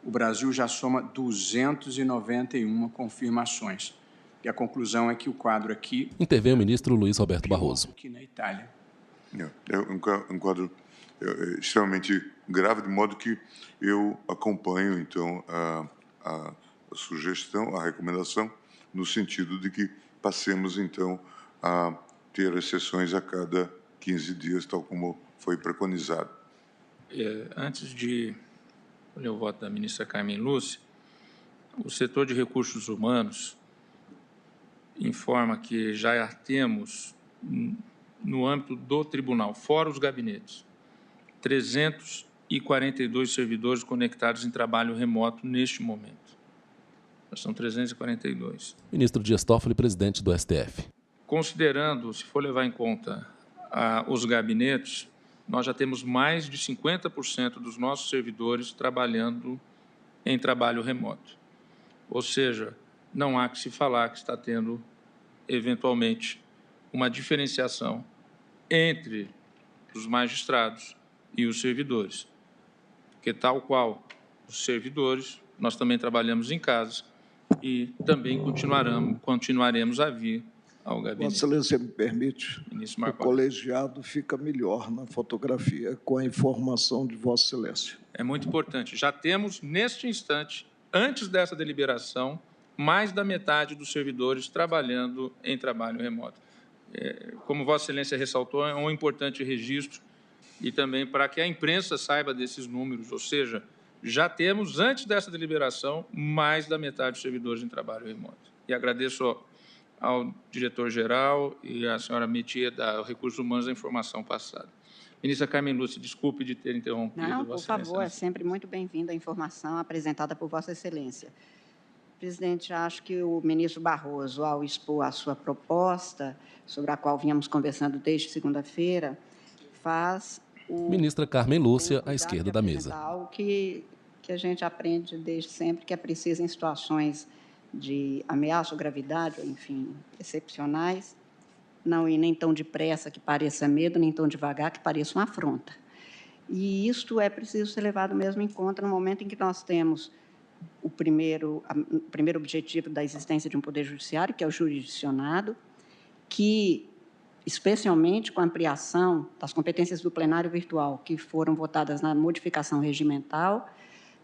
O Brasil já soma 291 confirmações. E a conclusão é que o quadro aqui... Intervém o ministro Luiz Roberto Barroso. Aqui na Itália. É um quadro extremamente grave, de modo que eu acompanho, então, a sugestão, a recomendação, no sentido de que passemos, então, a ter as sessões a cada 15 dias, tal como foi preconizado. Antes de ler o voto da ministra Carmen Lúcia, o setor de recursos humanos informa que já temos, no âmbito do tribunal, fora os gabinetes, 342 servidores conectados em trabalho remoto neste momento. São 342. Ministro Dias Toffoli, presidente do STF. Considerando, se for levar em conta os gabinetes, nós já temos mais de 50% dos nossos servidores trabalhando em trabalho remoto. Ou seja, não há que se falar que está tendo, eventualmente, uma diferenciação entre os magistrados e os servidores. Porque, tal qual os servidores, nós também trabalhamos em casa e também continuaremos a vir ao gabinete. Vossa Excelência me permite, o colegiado fica melhor na fotografia com a informação de Vossa Excelência. É muito importante. Já temos, neste instante, antes dessa deliberação, mais da metade dos servidores trabalhando em trabalho remoto. Como Vossa Excelência ressaltou, é um importante registro e também para que a imprensa saiba desses números, ou seja, já temos, antes dessa deliberação, mais da metade dos servidores em trabalho remoto. E agradeço ao diretor-geral e à senhora Metier da Recursos Humanos a informação passada. Ministra Carmen Lúcia, desculpe de ter interrompido. Não, por favor, é sempre muito bem-vinda a informação apresentada por Vossa Excelência. Presidente, acho que o ministro Barroso, ao expor a sua proposta, sobre a qual vínhamos conversando desde segunda-feira, faz o... Ministra Carmen Lúcia, à esquerda da mesa. Algo que a gente aprende desde sempre, que é preciso em situações de ameaça ou gravidade, enfim, excepcionais, não ir nem tão depressa que pareça medo, nem tão devagar que pareça uma afronta. E isto é preciso ser levado mesmo em conta no momento em que nós temos o primeiro objetivo da existência de um poder judiciário, que é o jurisdicionado, que, especialmente com a ampliação das competências do plenário virtual, que foram votadas na modificação regimental,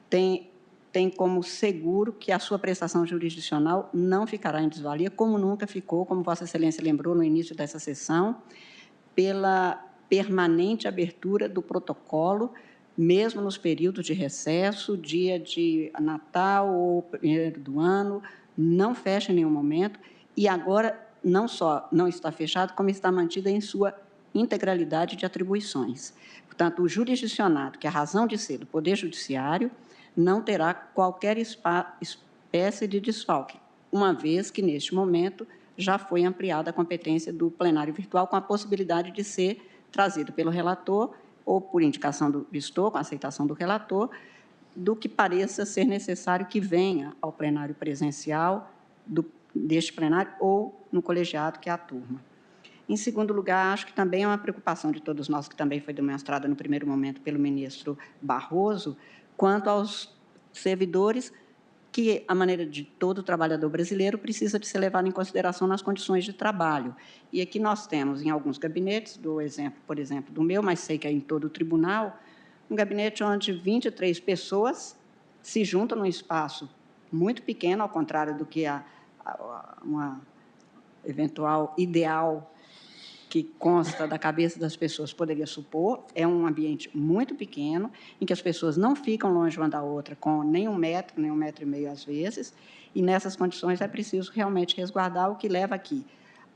tem como seguro que a sua prestação jurisdicional não ficará em desvalia, como nunca ficou, como Vossa Excelência lembrou no início dessa sessão, pela permanente abertura do protocolo, mesmo nos períodos de recesso, dia de Natal ou primeiro do ano, não fecha em nenhum momento, e agora não só não está fechado, como está mantida em sua integralidade de atribuições. Portanto, o jurisdicionado, que é a razão de ser do Poder Judiciário, não terá qualquer espécie de desfalque, uma vez que, neste momento, já foi ampliada a competência do plenário virtual com a possibilidade de ser trazido pelo relator ou por indicação do vistor, com a aceitação do relator, do que pareça ser necessário que venha ao plenário presencial deste plenário ou no colegiado, que é a turma. Em segundo lugar, acho que também é uma preocupação de todos nós, que também foi demonstrada no primeiro momento pelo ministro Barroso, quanto aos servidores, que a maneira de todo trabalhador brasileiro precisa de ser levado em consideração nas condições de trabalho. E aqui nós temos, em alguns gabinetes, por exemplo, do meu, mas sei que é em todo o tribunal, um gabinete onde 23 pessoas se juntam num espaço muito pequeno, ao contrário do que uma eventual ideal que consta da cabeça das pessoas poderia supor. É um ambiente muito pequeno, em que as pessoas não ficam longe uma da outra com nem 1 metro, nem 1,5 metros às vezes, E, nessas condições, é preciso realmente resguardar, o que leva aqui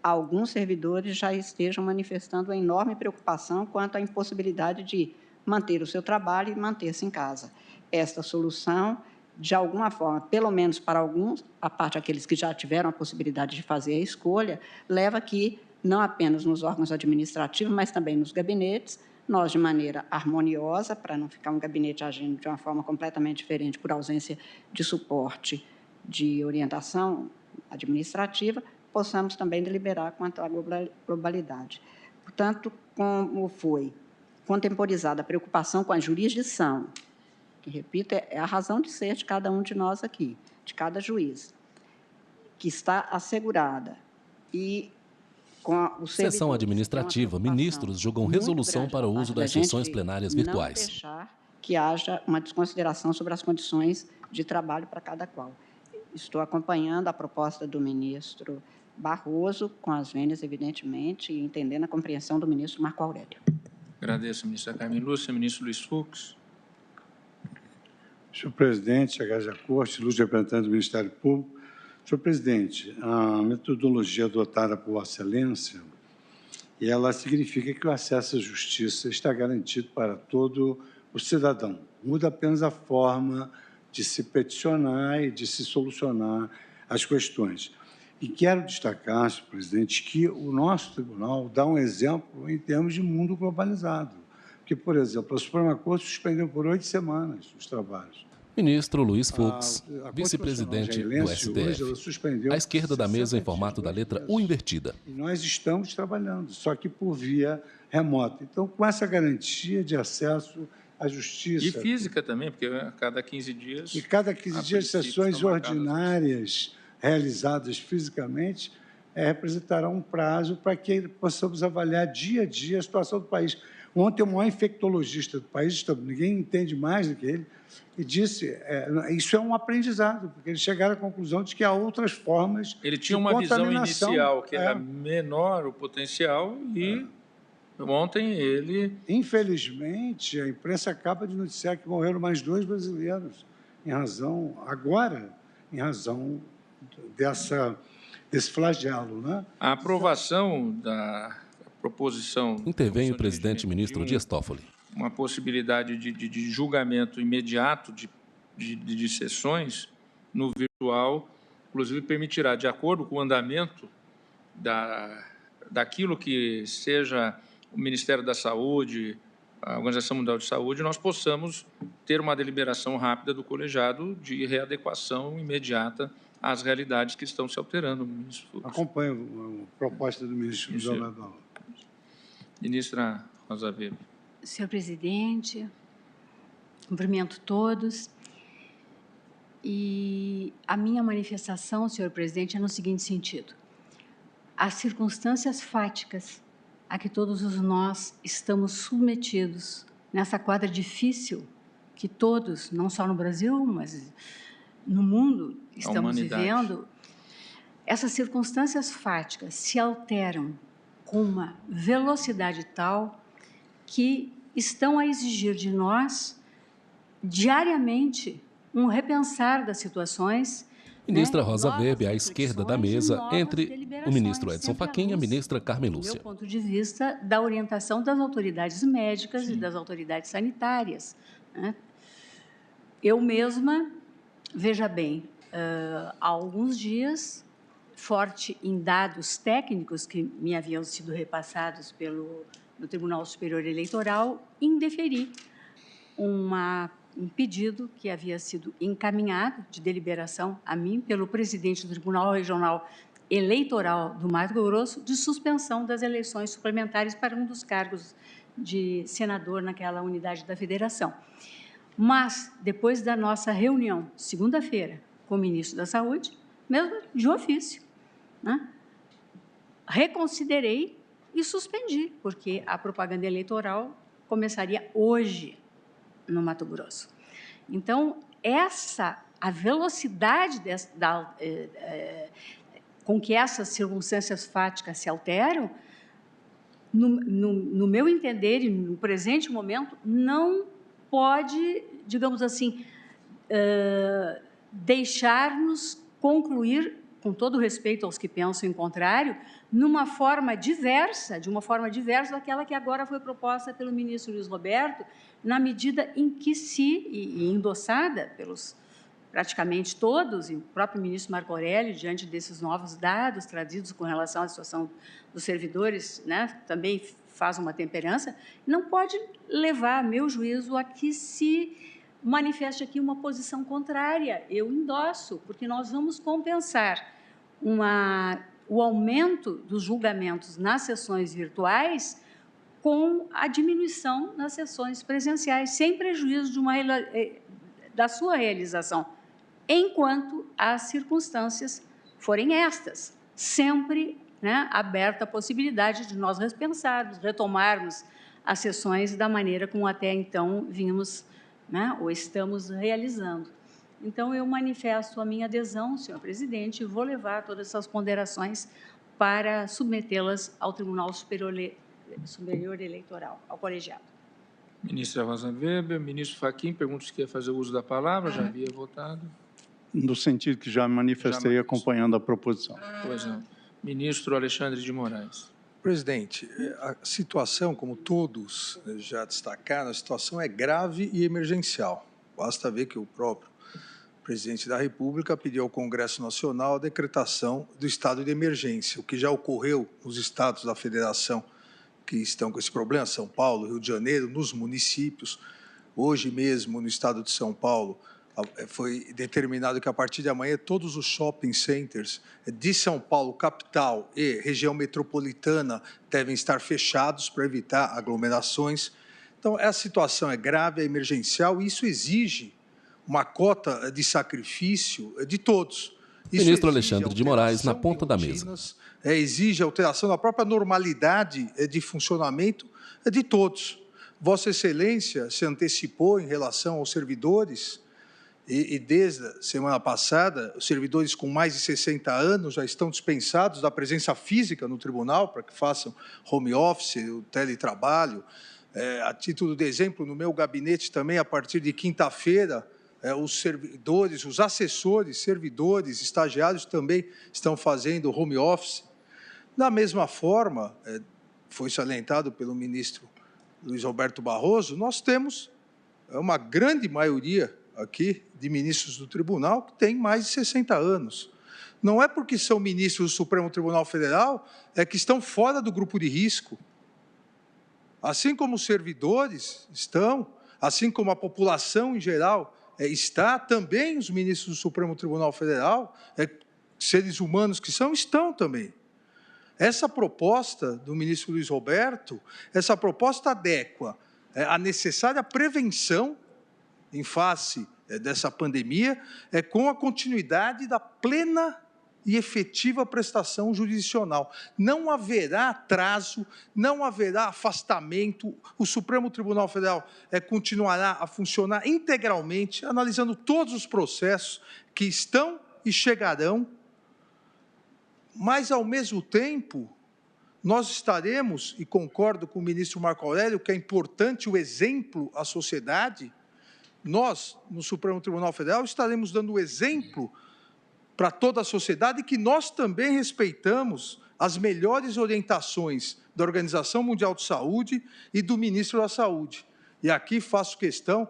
alguns servidores já estejam manifestando uma enorme preocupação quanto à impossibilidade de manter o seu trabalho e manter-se em casa. Esta solução, de alguma forma, pelo menos para alguns, a parte daqueles que já tiveram a possibilidade de fazer a escolha, leva que, não apenas nos órgãos administrativos, mas também nos gabinetes, nós, de maneira harmoniosa, para não ficar um gabinete agindo de uma forma completamente diferente por ausência de suporte de orientação administrativa, possamos também deliberar quanto à globalidade. Portanto, como foi contemporizada a preocupação com a jurisdição, que, repito, é a razão de ser de cada um de nós aqui, de cada juiz, que está assegurada, e com o Sessão administrativa, ministros julgam resolução para o uso das sessões plenárias virtuais. Não deixar que haja uma desconsideração sobre as condições de trabalho para cada qual. Estou acompanhando a proposta do ministro Barroso, com as vênias, evidentemente, e entendendo a compreensão do ministro Marco Aurélio. Agradeço, ministra Carmen Lúcia. Ministro Luiz Fux. Senhor presidente, Secretário da Corte, ilustre representante do Ministério Público. Senhor presidente, a metodologia adotada por Vossa Excelência, ela significa que o acesso à justiça está garantido para todo o cidadão. Muda apenas a forma de se peticionar e de se solucionar as questões. E quero destacar, senhor presidente, que o nosso tribunal dá um exemplo em termos de mundo globalizado. Porque, por exemplo, a Suprema Corte suspendeu por 8 semanas os trabalhos. Ministro Luiz Fux, vice-presidente do STF. À esquerda da mesa, em formato da letra U invertida. E nós estamos trabalhando, só que por via remota. Então, com essa garantia de acesso à justiça... E física também, porque a cada 15 dias... E cada 15 dias, sessões ordinárias realizadas fisicamente representarão um prazo para que possamos avaliar dia a dia a situação do país. Ontem, o maior infectologista do país, ninguém entende mais do que ele, e disse, isso é um aprendizado, porque eles chegaram à conclusão de que há outras formas. Ele tinha uma visão inicial, que era menor o potencial, e ontem ele... Infelizmente, a imprensa acaba de noticiar que morreram mais 2 brasileiros, em razão desse flagelo, né? A aprovação da proposição... Intervém o presidente ministro Dias Toffoli. Uma possibilidade de julgamento imediato de sessões no virtual, inclusive permitirá, de acordo com o andamento daquilo que seja o Ministério da Saúde, a Organização Mundial de Saúde, nós possamos ter uma deliberação rápida do colegiado de readequação imediata às realidades que estão se alterando. Ministro. Acompanho a proposta do ministro José Ladão. Ministra Rosa Weber. Senhor presidente, cumprimento todos. E a minha manifestação, senhor presidente, é no seguinte sentido. As circunstâncias fáticas a que todos nós estamos submetidos nessa quadra difícil que todos, não só no Brasil, mas no mundo, estamos vivendo, essas circunstâncias fáticas se alteram com uma velocidade tal que estão a exigir de nós, diariamente, um repensar das situações. Ministra Rosa Weber, à esquerda da mesa, entre o ministro Edson Fachin e a ministra Carmen Lúcia. Do meu ponto de vista, da orientação das autoridades médicas e das autoridades sanitárias. Né? Eu mesma, veja bem, há alguns dias, forte em dados técnicos que me haviam sido repassados do Tribunal Superior Eleitoral, indeferi um pedido que havia sido encaminhado de deliberação a mim pelo presidente do Tribunal Regional Eleitoral do Mato Grosso de suspensão das eleições suplementares para um dos cargos de senador naquela unidade da federação. Mas, depois da nossa reunião, segunda-feira, com o ministro da Saúde, mesmo de ofício, né, reconsiderei e suspendi, porque a propaganda eleitoral começaria hoje no Mato Grosso. Então, a velocidade com que essas circunstâncias fáticas se alteram, no meu entender e no presente momento, não pode, digamos assim, deixar-nos concluir, com todo respeito aos que pensam em contrário, de uma forma diversa daquela que agora foi proposta pelo ministro Luiz Roberto, na medida em que e endossada pelos praticamente todos, e o próprio ministro Marco Aurélio, diante desses novos dados trazidos com relação à situação dos servidores, né, também faz uma temperança, não pode levar, a meu juízo, a que se manifeste aqui uma posição contrária. Eu endosso, porque nós vamos compensar o aumento dos julgamentos nas sessões virtuais com a diminuição nas sessões presenciais, sem prejuízo da sua realização, enquanto as circunstâncias forem estas, sempre, né, aberta a possibilidade de nós repensarmos, retomarmos as sessões da maneira como até então vimos, né, ou estamos realizando. Então, eu manifesto a minha adesão, senhor presidente, e vou levar todas essas ponderações para submetê-las ao Tribunal Superior Eleitoral, ao colegiado. Ministra Rosa Weber, ministro Fachin, pergunto se quer fazer uso da palavra, já havia votado. No sentido que já manifestei acompanhando a proposição. Pois não. Ministro Alexandre de Moraes. Presidente, a situação, como todos já destacaram, a situação é grave e emergencial. Basta ver que o próprio presidente da República pediu ao Congresso Nacional a decretação do estado de emergência, o que já ocorreu nos estados da federação que estão com esse problema, São Paulo, Rio de Janeiro, nos municípios. Hoje mesmo, no estado de São Paulo, foi determinado que, a partir de amanhã, todos os shopping centers de São Paulo, capital e região metropolitana devem estar fechados para evitar aglomerações. Então, a situação é grave, é emergencial, e isso exige uma cota de sacrifício de todos. Ministro Alexandre de Moraes, na ponta da mesa. Exige alteração da própria normalidade de funcionamento de todos. Vossa Excelência se antecipou em relação aos servidores, e desde a semana passada, os servidores com mais de 60 anos já estão dispensados da presença física no tribunal para que façam home office, o teletrabalho. A título de exemplo, no meu gabinete também, a partir de quinta-feira, os servidores, os assessores, servidores, estagiários também estão fazendo home office. Da mesma forma, foi salientado pelo ministro Luiz Roberto Barroso, nós temos uma grande maioria aqui de ministros do tribunal que tem mais de 60 anos. Não é porque são ministros do Supremo Tribunal Federal que estão fora do grupo de risco. Assim como os servidores estão, assim como a população em geral está, também os ministros do Supremo Tribunal Federal, seres humanos que são, estão também. Essa proposta do ministro Luiz Roberto, essa proposta adequa à necessária prevenção em face dessa pandemia, com a continuidade da plena e efetiva prestação jurisdicional. Não haverá atraso, não haverá afastamento, o Supremo Tribunal Federal continuará a funcionar integralmente, analisando todos os processos que estão e chegarão, mas, ao mesmo tempo, nós estaremos, e concordo com o ministro Marco Aurélio, que é importante o exemplo à sociedade. Nós, no Supremo Tribunal Federal, estaremos dando o exemplo para toda a sociedade que nós também respeitamos as melhores orientações da Organização Mundial de Saúde e do ministro da Saúde. E aqui faço questão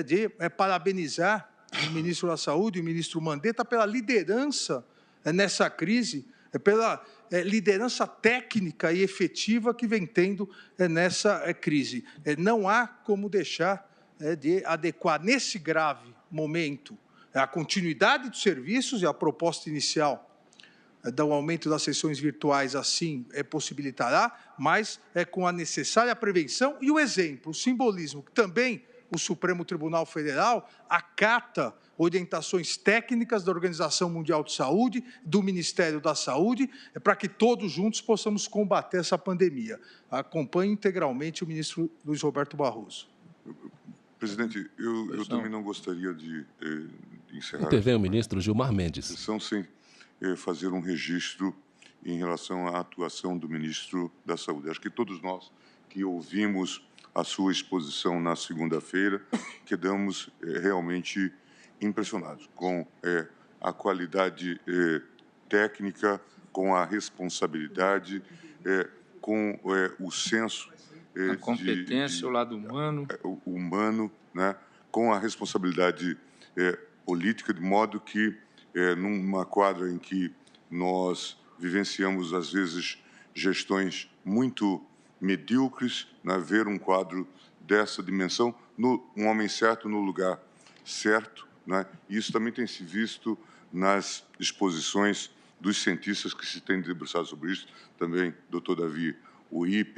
de parabenizar o ministro da Saúde, o ministro Mandetta, pela liderança nessa crise, pela liderança técnica e efetiva que vem tendo nessa crise. Não há como deixar de adequar, nesse grave momento, a continuidade dos serviços e a proposta inicial do aumento das sessões virtuais assim possibilitará, mas com a necessária prevenção e o exemplo, o simbolismo, que também o Supremo Tribunal Federal acata orientações técnicas da Organização Mundial de Saúde, do Ministério da Saúde, para que todos juntos possamos combater essa pandemia. Acompanho integralmente o ministro Luiz Roberto Barroso. Presidente, eu também não gostaria de encerrar... Intervém o ministro Gilmar Mendes. Sem fazer um registro em relação à atuação do ministro da Saúde. Acho que todos nós que ouvimos a sua exposição na segunda-feira quedamos realmente impressionados com a qualidade técnica, com a responsabilidade, com o senso a competência, o lado humano, né, com a responsabilidade política, de modo que, numa quadra em que nós vivenciamos, às vezes, gestões muito medíocres, né, ver um quadro dessa dimensão, um homem certo no lugar certo, né, e isso também tem se visto nas exposições dos cientistas que se têm debruçado sobre isso, também doutor Davi Uip.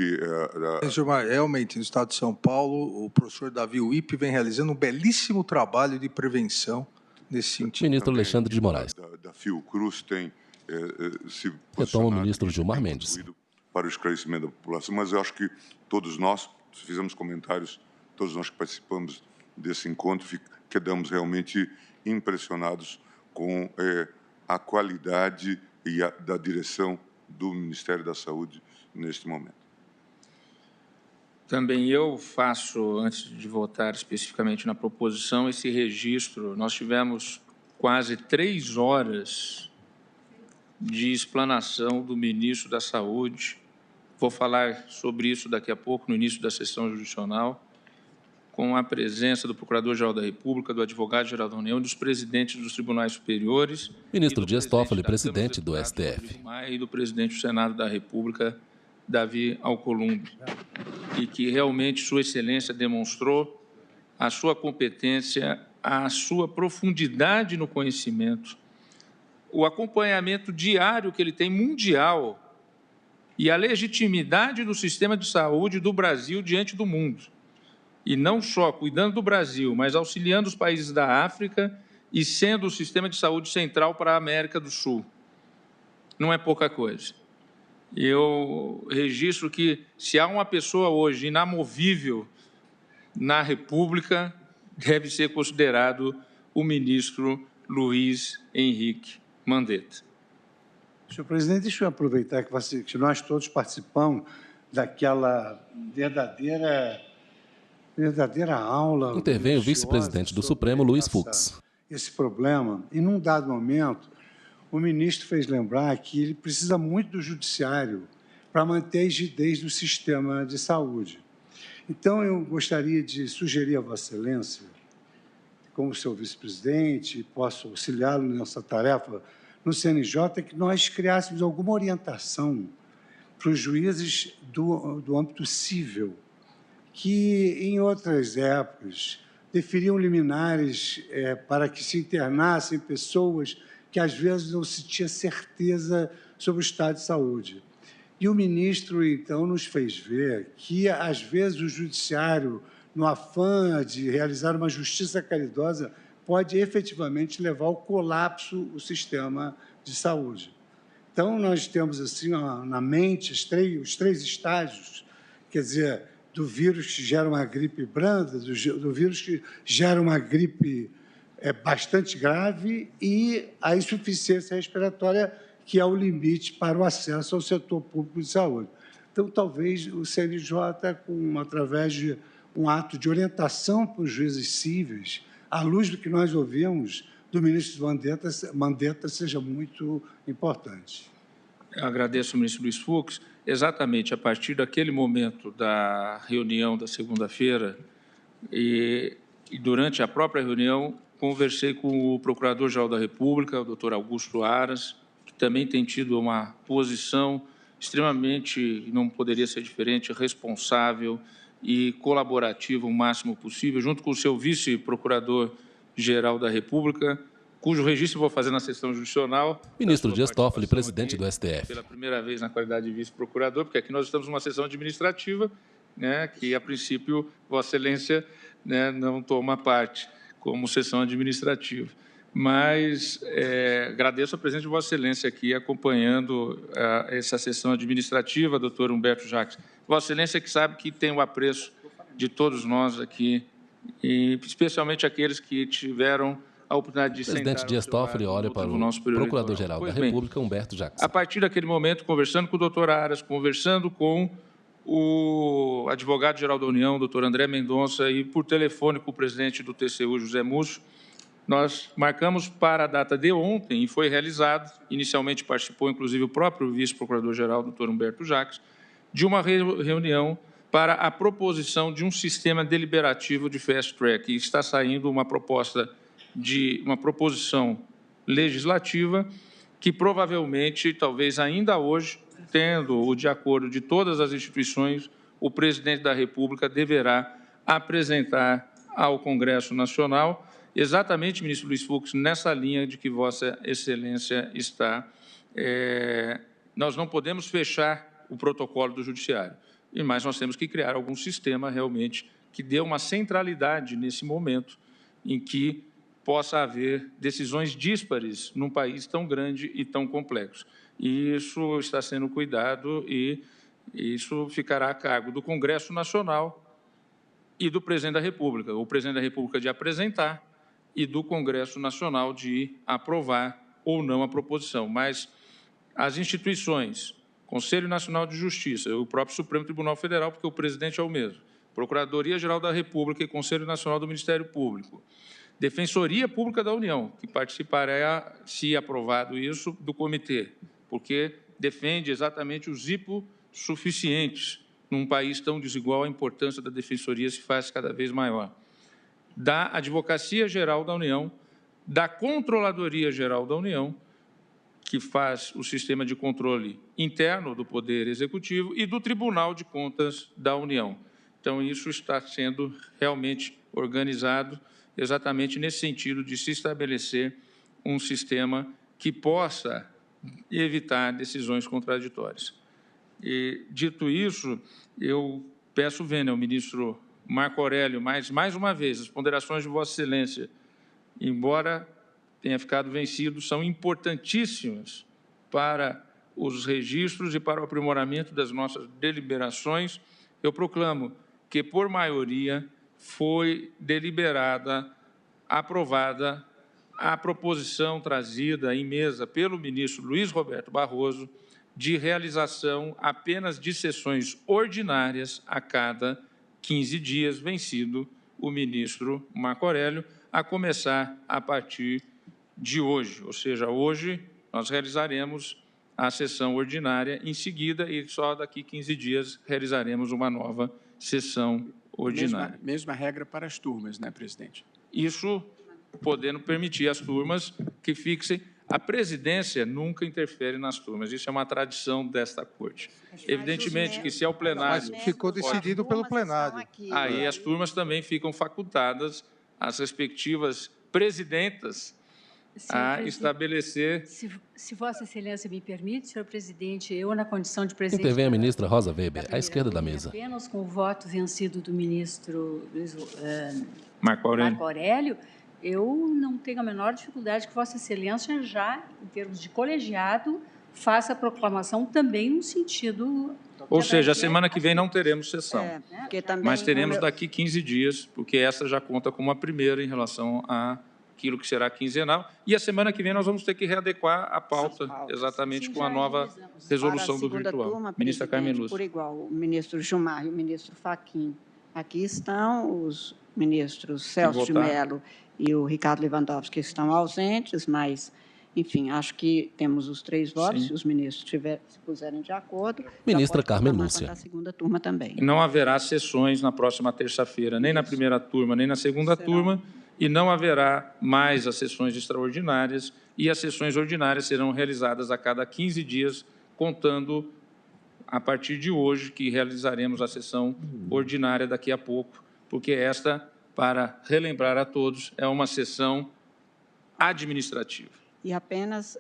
Realmente, no estado de São Paulo, o professor Davi Uip vem realizando um belíssimo trabalho de prevenção nesse sentido. Ministro Alexandre de Moraes. Da Fiocruz tem se retoma o ministro Gilmar Mendes. Para o esclarecimento da população, mas eu acho que todos nós fizemos comentários, todos nós que participamos desse encontro, quedamos realmente impressionados com a qualidade da direção do Ministério da Saúde neste momento. Também eu faço, antes de votar especificamente na proposição, esse registro. Nós tivemos quase 3 horas de explanação do ministro da Saúde. Vou falar sobre isso daqui a pouco, no início da sessão judicional, com a presença do Procurador-Geral da República, do Advogado-Geral da União e dos presidentes dos tribunais superiores. Ministro Dias Toffoli, presidente do STF. E do presidente do Senado da República, Davi Alcolumbre. E que realmente Sua Excelência demonstrou a sua competência, a sua profundidade no conhecimento, o acompanhamento diário que ele tem mundial e a legitimidade do sistema de saúde do Brasil diante do mundo. E não só cuidando do Brasil, mas auxiliando os países da África e sendo o sistema de saúde central para a América do Sul. Não é pouca coisa. Eu registro que, se há uma pessoa hoje inamovível na República, deve ser considerado o ministro Luiz Henrique Mandetta. Senhor presidente, deixa eu aproveitar que nós todos participamos daquela verdadeira aula. Intervém o vice-presidente do Supremo, Luiz Fux. Esse problema, e num dado momento, o ministro fez lembrar que ele precisa muito do judiciário para manter a rigidez do sistema de saúde. Então, eu gostaria de sugerir a Vossa Excelência, como seu vice-presidente, posso auxiliá-lo nessa tarefa no CNJ, que nós criássemos alguma orientação para os juízes do âmbito civil, que, em outras épocas, deferiam liminares para que se internassem pessoas que, às vezes, não se tinha certeza sobre o estado de saúde. E o ministro, então, nos fez ver que, às vezes, o judiciário, no afã de realizar uma justiça caridosa, pode efetivamente levar ao colapso do sistema de saúde. Então, nós temos assim na mente os três estágios, quer dizer, do vírus que gera uma gripe branda, do vírus que gera uma gripe bastante grave e a insuficiência respiratória, que é o limite para o acesso ao setor público de saúde. Então, talvez o CNJ, através de um ato de orientação para os juízes cíveis, à luz do que nós ouvimos do ministro Mandetta, seja muito importante. Eu agradeço ao ministro Luiz Fux. Exatamente a partir daquele momento da reunião da segunda-feira e durante a própria reunião, conversei com o Procurador-Geral da República, o doutor Augusto Aras, que também tem tido uma posição extremamente, não poderia ser diferente, responsável e colaborativa o máximo possível, junto com o seu vice-procurador-geral da República, cujo registro vou fazer na sessão judicional. Ministro Dias Toffoli, presidente do STF. Pela primeira vez na qualidade de vice-procurador, porque aqui nós estamos numa sessão administrativa, né, que, a princípio, Vossa Excelência, né, não toma parte como sessão administrativa. Mas agradeço a presença de Vossa Excelência aqui acompanhando essa sessão administrativa, doutor Humberto Jacques. Vossa Excelência que sabe que tem o apreço de todos nós aqui, e especialmente aqueles que tiveram a oportunidade de sentar... Presidente Dias Toffoli olha para o Procurador-Geral da República, Humberto Jacques. A partir daquele momento, conversando com o doutor Aras, conversando com o advogado-geral da União, doutor André Mendonça, e por telefone com o presidente do TCU, José Múcio, nós marcamos para a data de ontem, e foi realizado, inicialmente participou inclusive o próprio vice-procurador-geral, doutor Humberto Jacques, de uma reunião para a proposição de um sistema deliberativo de fast track. E está saindo uma proposição legislativa que provavelmente, talvez ainda hoje, tendo o de acordo de todas as instituições, o presidente da República deverá apresentar ao Congresso Nacional, exatamente, ministro Luiz Fux, nessa linha de que Vossa Excelência está. Nós não podemos fechar o protocolo do Judiciário, mas nós temos que criar algum sistema realmente que dê uma centralidade nesse momento em que possa haver decisões díspares num país tão grande e tão complexo. E isso está sendo cuidado e isso ficará a cargo do Congresso Nacional e do Presidente da República. O Presidente da República de apresentar e do Congresso Nacional de aprovar ou não a proposição. Mas as instituições, Conselho Nacional de Justiça, o próprio Supremo Tribunal Federal, porque o presidente é o mesmo, Procuradoria-Geral da República e Conselho Nacional do Ministério Público, Defensoria Pública da União, que participará, se aprovado isso, do comitê, porque defende exatamente os hipossuficientes. Num país tão desigual, a importância da defensoria se faz cada vez maior. Da Advocacia Geral da União, da Controladoria Geral da União, que faz o sistema de controle interno do Poder Executivo, e do Tribunal de Contas da União. Então, isso está sendo realmente organizado exatamente nesse sentido de se estabelecer um sistema que possa evitar decisões contraditórias. E, dito isso, eu peço vênia ao ministro Marco Aurélio, mais uma vez, as ponderações de Vossa Excelência, embora tenha ficado vencido, são importantíssimas para os registros e para o aprimoramento das nossas deliberações. Eu proclamo que, por maioria, foi deliberada, aprovada a proposição trazida em mesa pelo ministro Luiz Roberto Barroso de realização apenas de sessões ordinárias a cada 15 dias, vencido o ministro Marco Aurélio, a começar a partir de hoje. Ou seja, hoje nós realizaremos a sessão ordinária, em seguida, e só daqui 15 dias realizaremos uma nova sessão ordinária. Mesma regra para as turmas, né, presidente? Isso podendo permitir às turmas que fixem. A presidência nunca interfere nas turmas, isso é uma tradição desta Corte. Evidentemente que se é o plenário... Mas ficou decidido pelo plenário. Aí as turmas também ficam facultadas, as respectivas presidentas, a estabelecer... Se Vossa Excelência me permite, senhor presidente, eu, na condição de presidente... Intervém a ministra Rosa Weber, à esquerda da mesa. Apenas com o voto vencido do ministro Marco Aurélio, eu não tenho a menor dificuldade que Vossa Excelência já, em termos de colegiado, faça a proclamação também no sentido... Ou seja, a semana que vem não teremos sessão, mas teremos daqui 15 dias, porque essa já conta como a primeira em relação àquilo que será quinzenal, e a semana que vem nós vamos ter que readequar a pauta, exatamente com a nova resolução do virtual. Turma, ministra Carmen Lúcia. Por igual, o ministro Gilmar e o ministro Fachin. Aqui estão os ministros Celso de Mello e o Ricardo Lewandowski, que estão ausentes, mas, enfim, acho que temos os 3 votos, Sim. se os ministros se puserem de acordo. Ministra Carmen Lúcia. A segunda turma também. Não haverá sessões na próxima terça-feira, nem na primeira turma, nem na segunda turma, e não haverá mais as sessões extraordinárias, e as sessões ordinárias serão realizadas a cada 15 dias, contando a partir de hoje, que realizaremos a sessão ordinária daqui a pouco, porque esta, para relembrar a todos, é uma sessão administrativa. E apenas,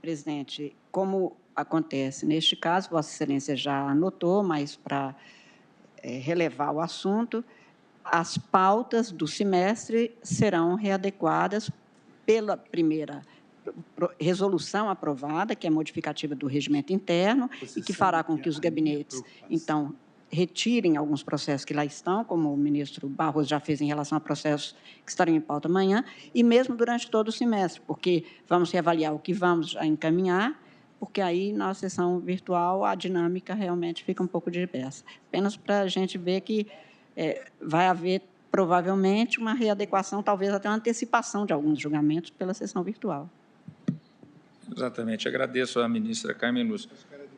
presidente, como acontece neste caso, Vossa Excelência já anotou, mas para relevar o assunto, as pautas do semestre serão readequadas pela primeira resolução aprovada, que é modificativa do regimento interno, e que fará com que os gabinetes, então, retirem alguns processos que lá estão, como o ministro Barroso já fez em relação a processos que estarão em pauta amanhã, e mesmo durante todo o semestre, porque vamos reavaliar o que vamos já encaminhar, porque aí, na sessão virtual, a dinâmica realmente fica um pouco diversa. Apenas para a gente ver que vai haver provavelmente uma readequação, talvez até uma antecipação de alguns julgamentos pela sessão virtual. Exatamente. Agradeço à ministra Carmen Lúcia.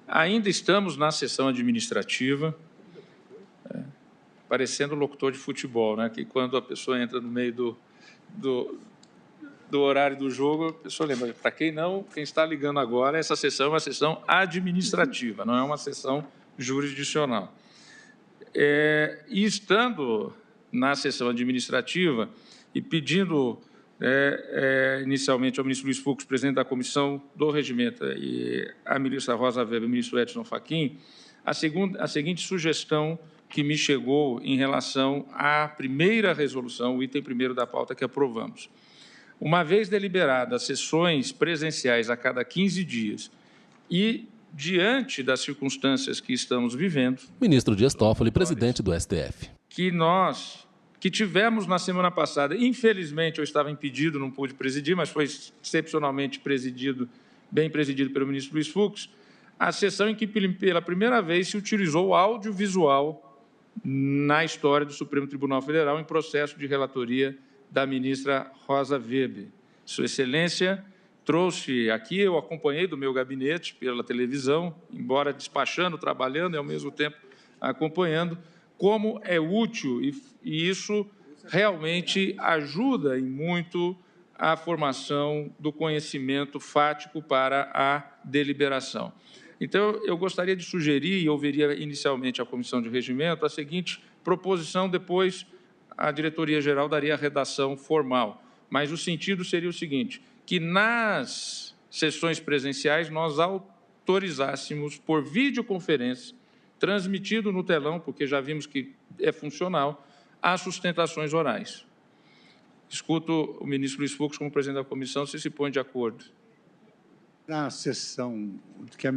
Ainda estamos na sessão administrativa, parecendo locutor de futebol, né? Que quando a pessoa entra no meio do horário do jogo, a pessoa lembra. Para quem está ligando agora, essa sessão é uma sessão administrativa, não é uma sessão jurisdicional. E estando na sessão administrativa e pedindo inicialmente ao ministro Luiz Fux, presidente da Comissão do Regimento, e à ministra Rosa Weber e ao ministro Edson Fachin, a seguinte sugestão que me chegou em relação à primeira resolução, o item primeiro da pauta que aprovamos. Uma vez deliberadas sessões presenciais a cada 15 dias e diante das circunstâncias que estamos vivendo... Ministro Dias Toffoli, presidente do STF. Que tivemos na semana passada, infelizmente eu estava impedido, não pude presidir, mas foi excepcionalmente bem presidido pelo ministro Luiz Fux, a sessão em que pela primeira vez se utilizou o audiovisual na história do Supremo Tribunal Federal em processo de relatoria da ministra Rosa Weber. Sua Excelência trouxe aqui, eu acompanhei do meu gabinete pela televisão, embora despachando, trabalhando e ao mesmo tempo acompanhando, como é útil e isso realmente ajuda em muito a formação do conhecimento fático para a deliberação. Então, eu gostaria de sugerir, e ouviria inicialmente a Comissão de Regimento, a seguinte proposição, depois a Diretoria-Geral daria a redação formal. Mas o sentido seria o seguinte, que nas sessões presenciais nós autorizássemos por videoconferência, transmitido no telão, porque já vimos que é funcional, as sustentações orais. Escuto o ministro Luiz Fux, como presidente da comissão, se põe de acordo. Na sessão que a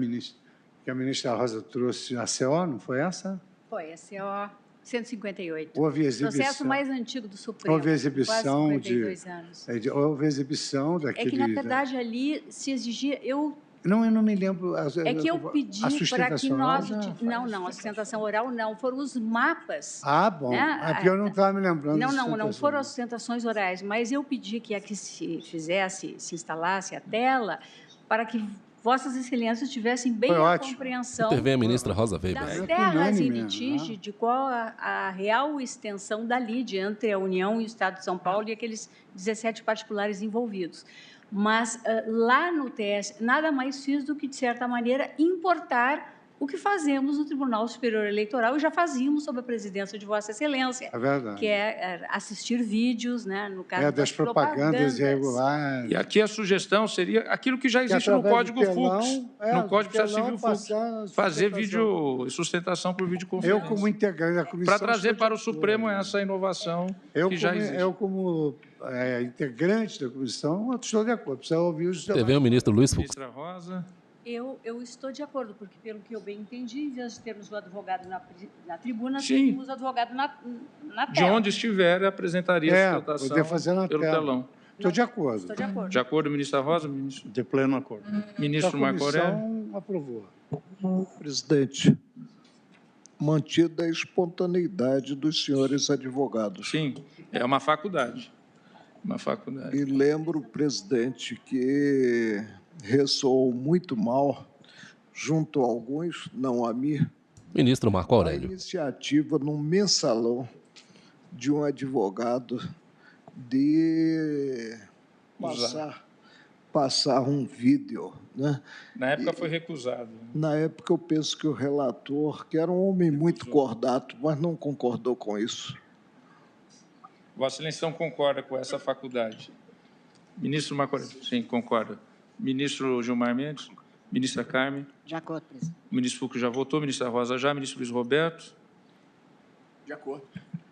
ministra Rosa trouxe, a CO, não foi essa? Foi, a CO 158. Houve exibição. Processo mais antigo do Supremo. Houve exibição quase 52 anos. Houve exibição daquele... É que, na verdade, ali se exigia... Eu não me lembro... É que eu pedi para que nós... Não, a sustentação oral não, foram os mapas. Ah, bom. Né? É porque eu não estava me lembrando. Não foram as sustentações orais, mas eu pedi que aqui se instalasse a tela para que Vossas Excelências tivessem bem a compreensão Intervém a ministra Rosa Weber. das terras em litígio, de qual a real extensão da lide entre a União e o Estado de São Paulo e aqueles 17 particulares envolvidos. Mas lá no TS, nada mais fiz do que, de certa maneira, importar o que fazemos no Tribunal Superior Eleitoral e já fazíamos sob a presidência de Vossa Excelência. É verdade. Que é assistir vídeos, né, no caso das propagandas irregulares. E aqui a sugestão seria aquilo que já existe no Código Fux, no Código Processo Civil Fux, fazer vídeo, sustentação por videoconferência. Eu, como integrante da comissão... Para trazer para o Supremo essa inovação que já existe. Eu, como integrante da comissão, estou de acordo. Precisa ouvir os... Intervém o ministro Luiz Fux. Ministra Rosa... Eu estou de acordo, porque, pelo que eu bem entendi, em vez de termos o advogado na tribuna, Sim. teríamos o advogado na tela. De onde estiver, apresentaria a sustentação poder fazer na pelo tela. telão. Estou de acordo. Estou de acordo. De acordo, ministra Rosa? Ministro? De pleno acordo. Ministro Marco Aurélio? A comissão aprovou. Presidente, mantida a espontaneidade dos senhores advogados. Sim, é uma faculdade. Uma faculdade. E lembro, presidente, que ressoou muito mal, junto a alguns, não a mim, Ministro Marco a Aurélio. iniciativa num mensalão de um advogado de passar um vídeo, né? Na época foi recusado. Na época eu penso que o relator, que era um homem muito cordato, mas não concordou com isso. Vossa Excelência não concorda com essa faculdade? Ministro Marco Aurélio? Sim, concorda. Ministro Gilmar Mendes? Ministra Carmen? De acordo, presidente. Ministro Fux já votou, ministra Rosa já, ministro Luiz Roberto? De acordo.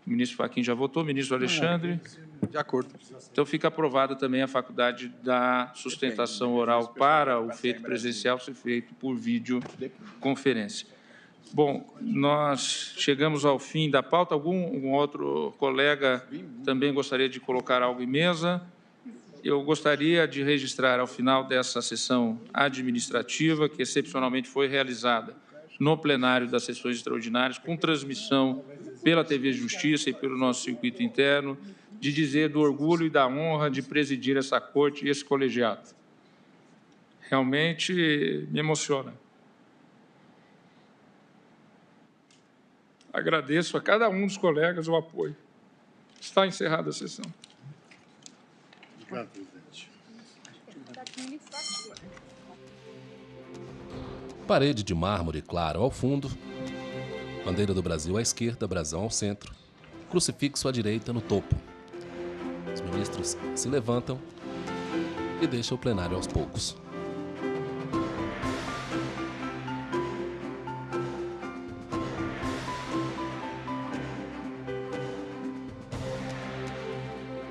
Ministro Fachin já votou, ministro Alexandre? De acordo. Então, fica aprovada também a faculdade da sustentação oral para o feito presencial ser feito por videoconferência. Bom, nós chegamos ao fim da pauta. Algum outro colega também gostaria de colocar algo em mesa? Eu gostaria de registrar, ao final dessa sessão administrativa, que excepcionalmente foi realizada no plenário das sessões extraordinárias, com transmissão pela TV Justiça e pelo nosso circuito interno, de dizer do orgulho e da honra de presidir essa corte e esse colegiado. Realmente me emociona. Agradeço a cada um dos colegas o apoio. Está encerrada a sessão. Obrigado, presidente. Parede de mármore claro ao fundo, bandeira do Brasil à esquerda, brasão ao centro, crucifixo à direita no topo. Os ministros se levantam e deixam o plenário aos poucos.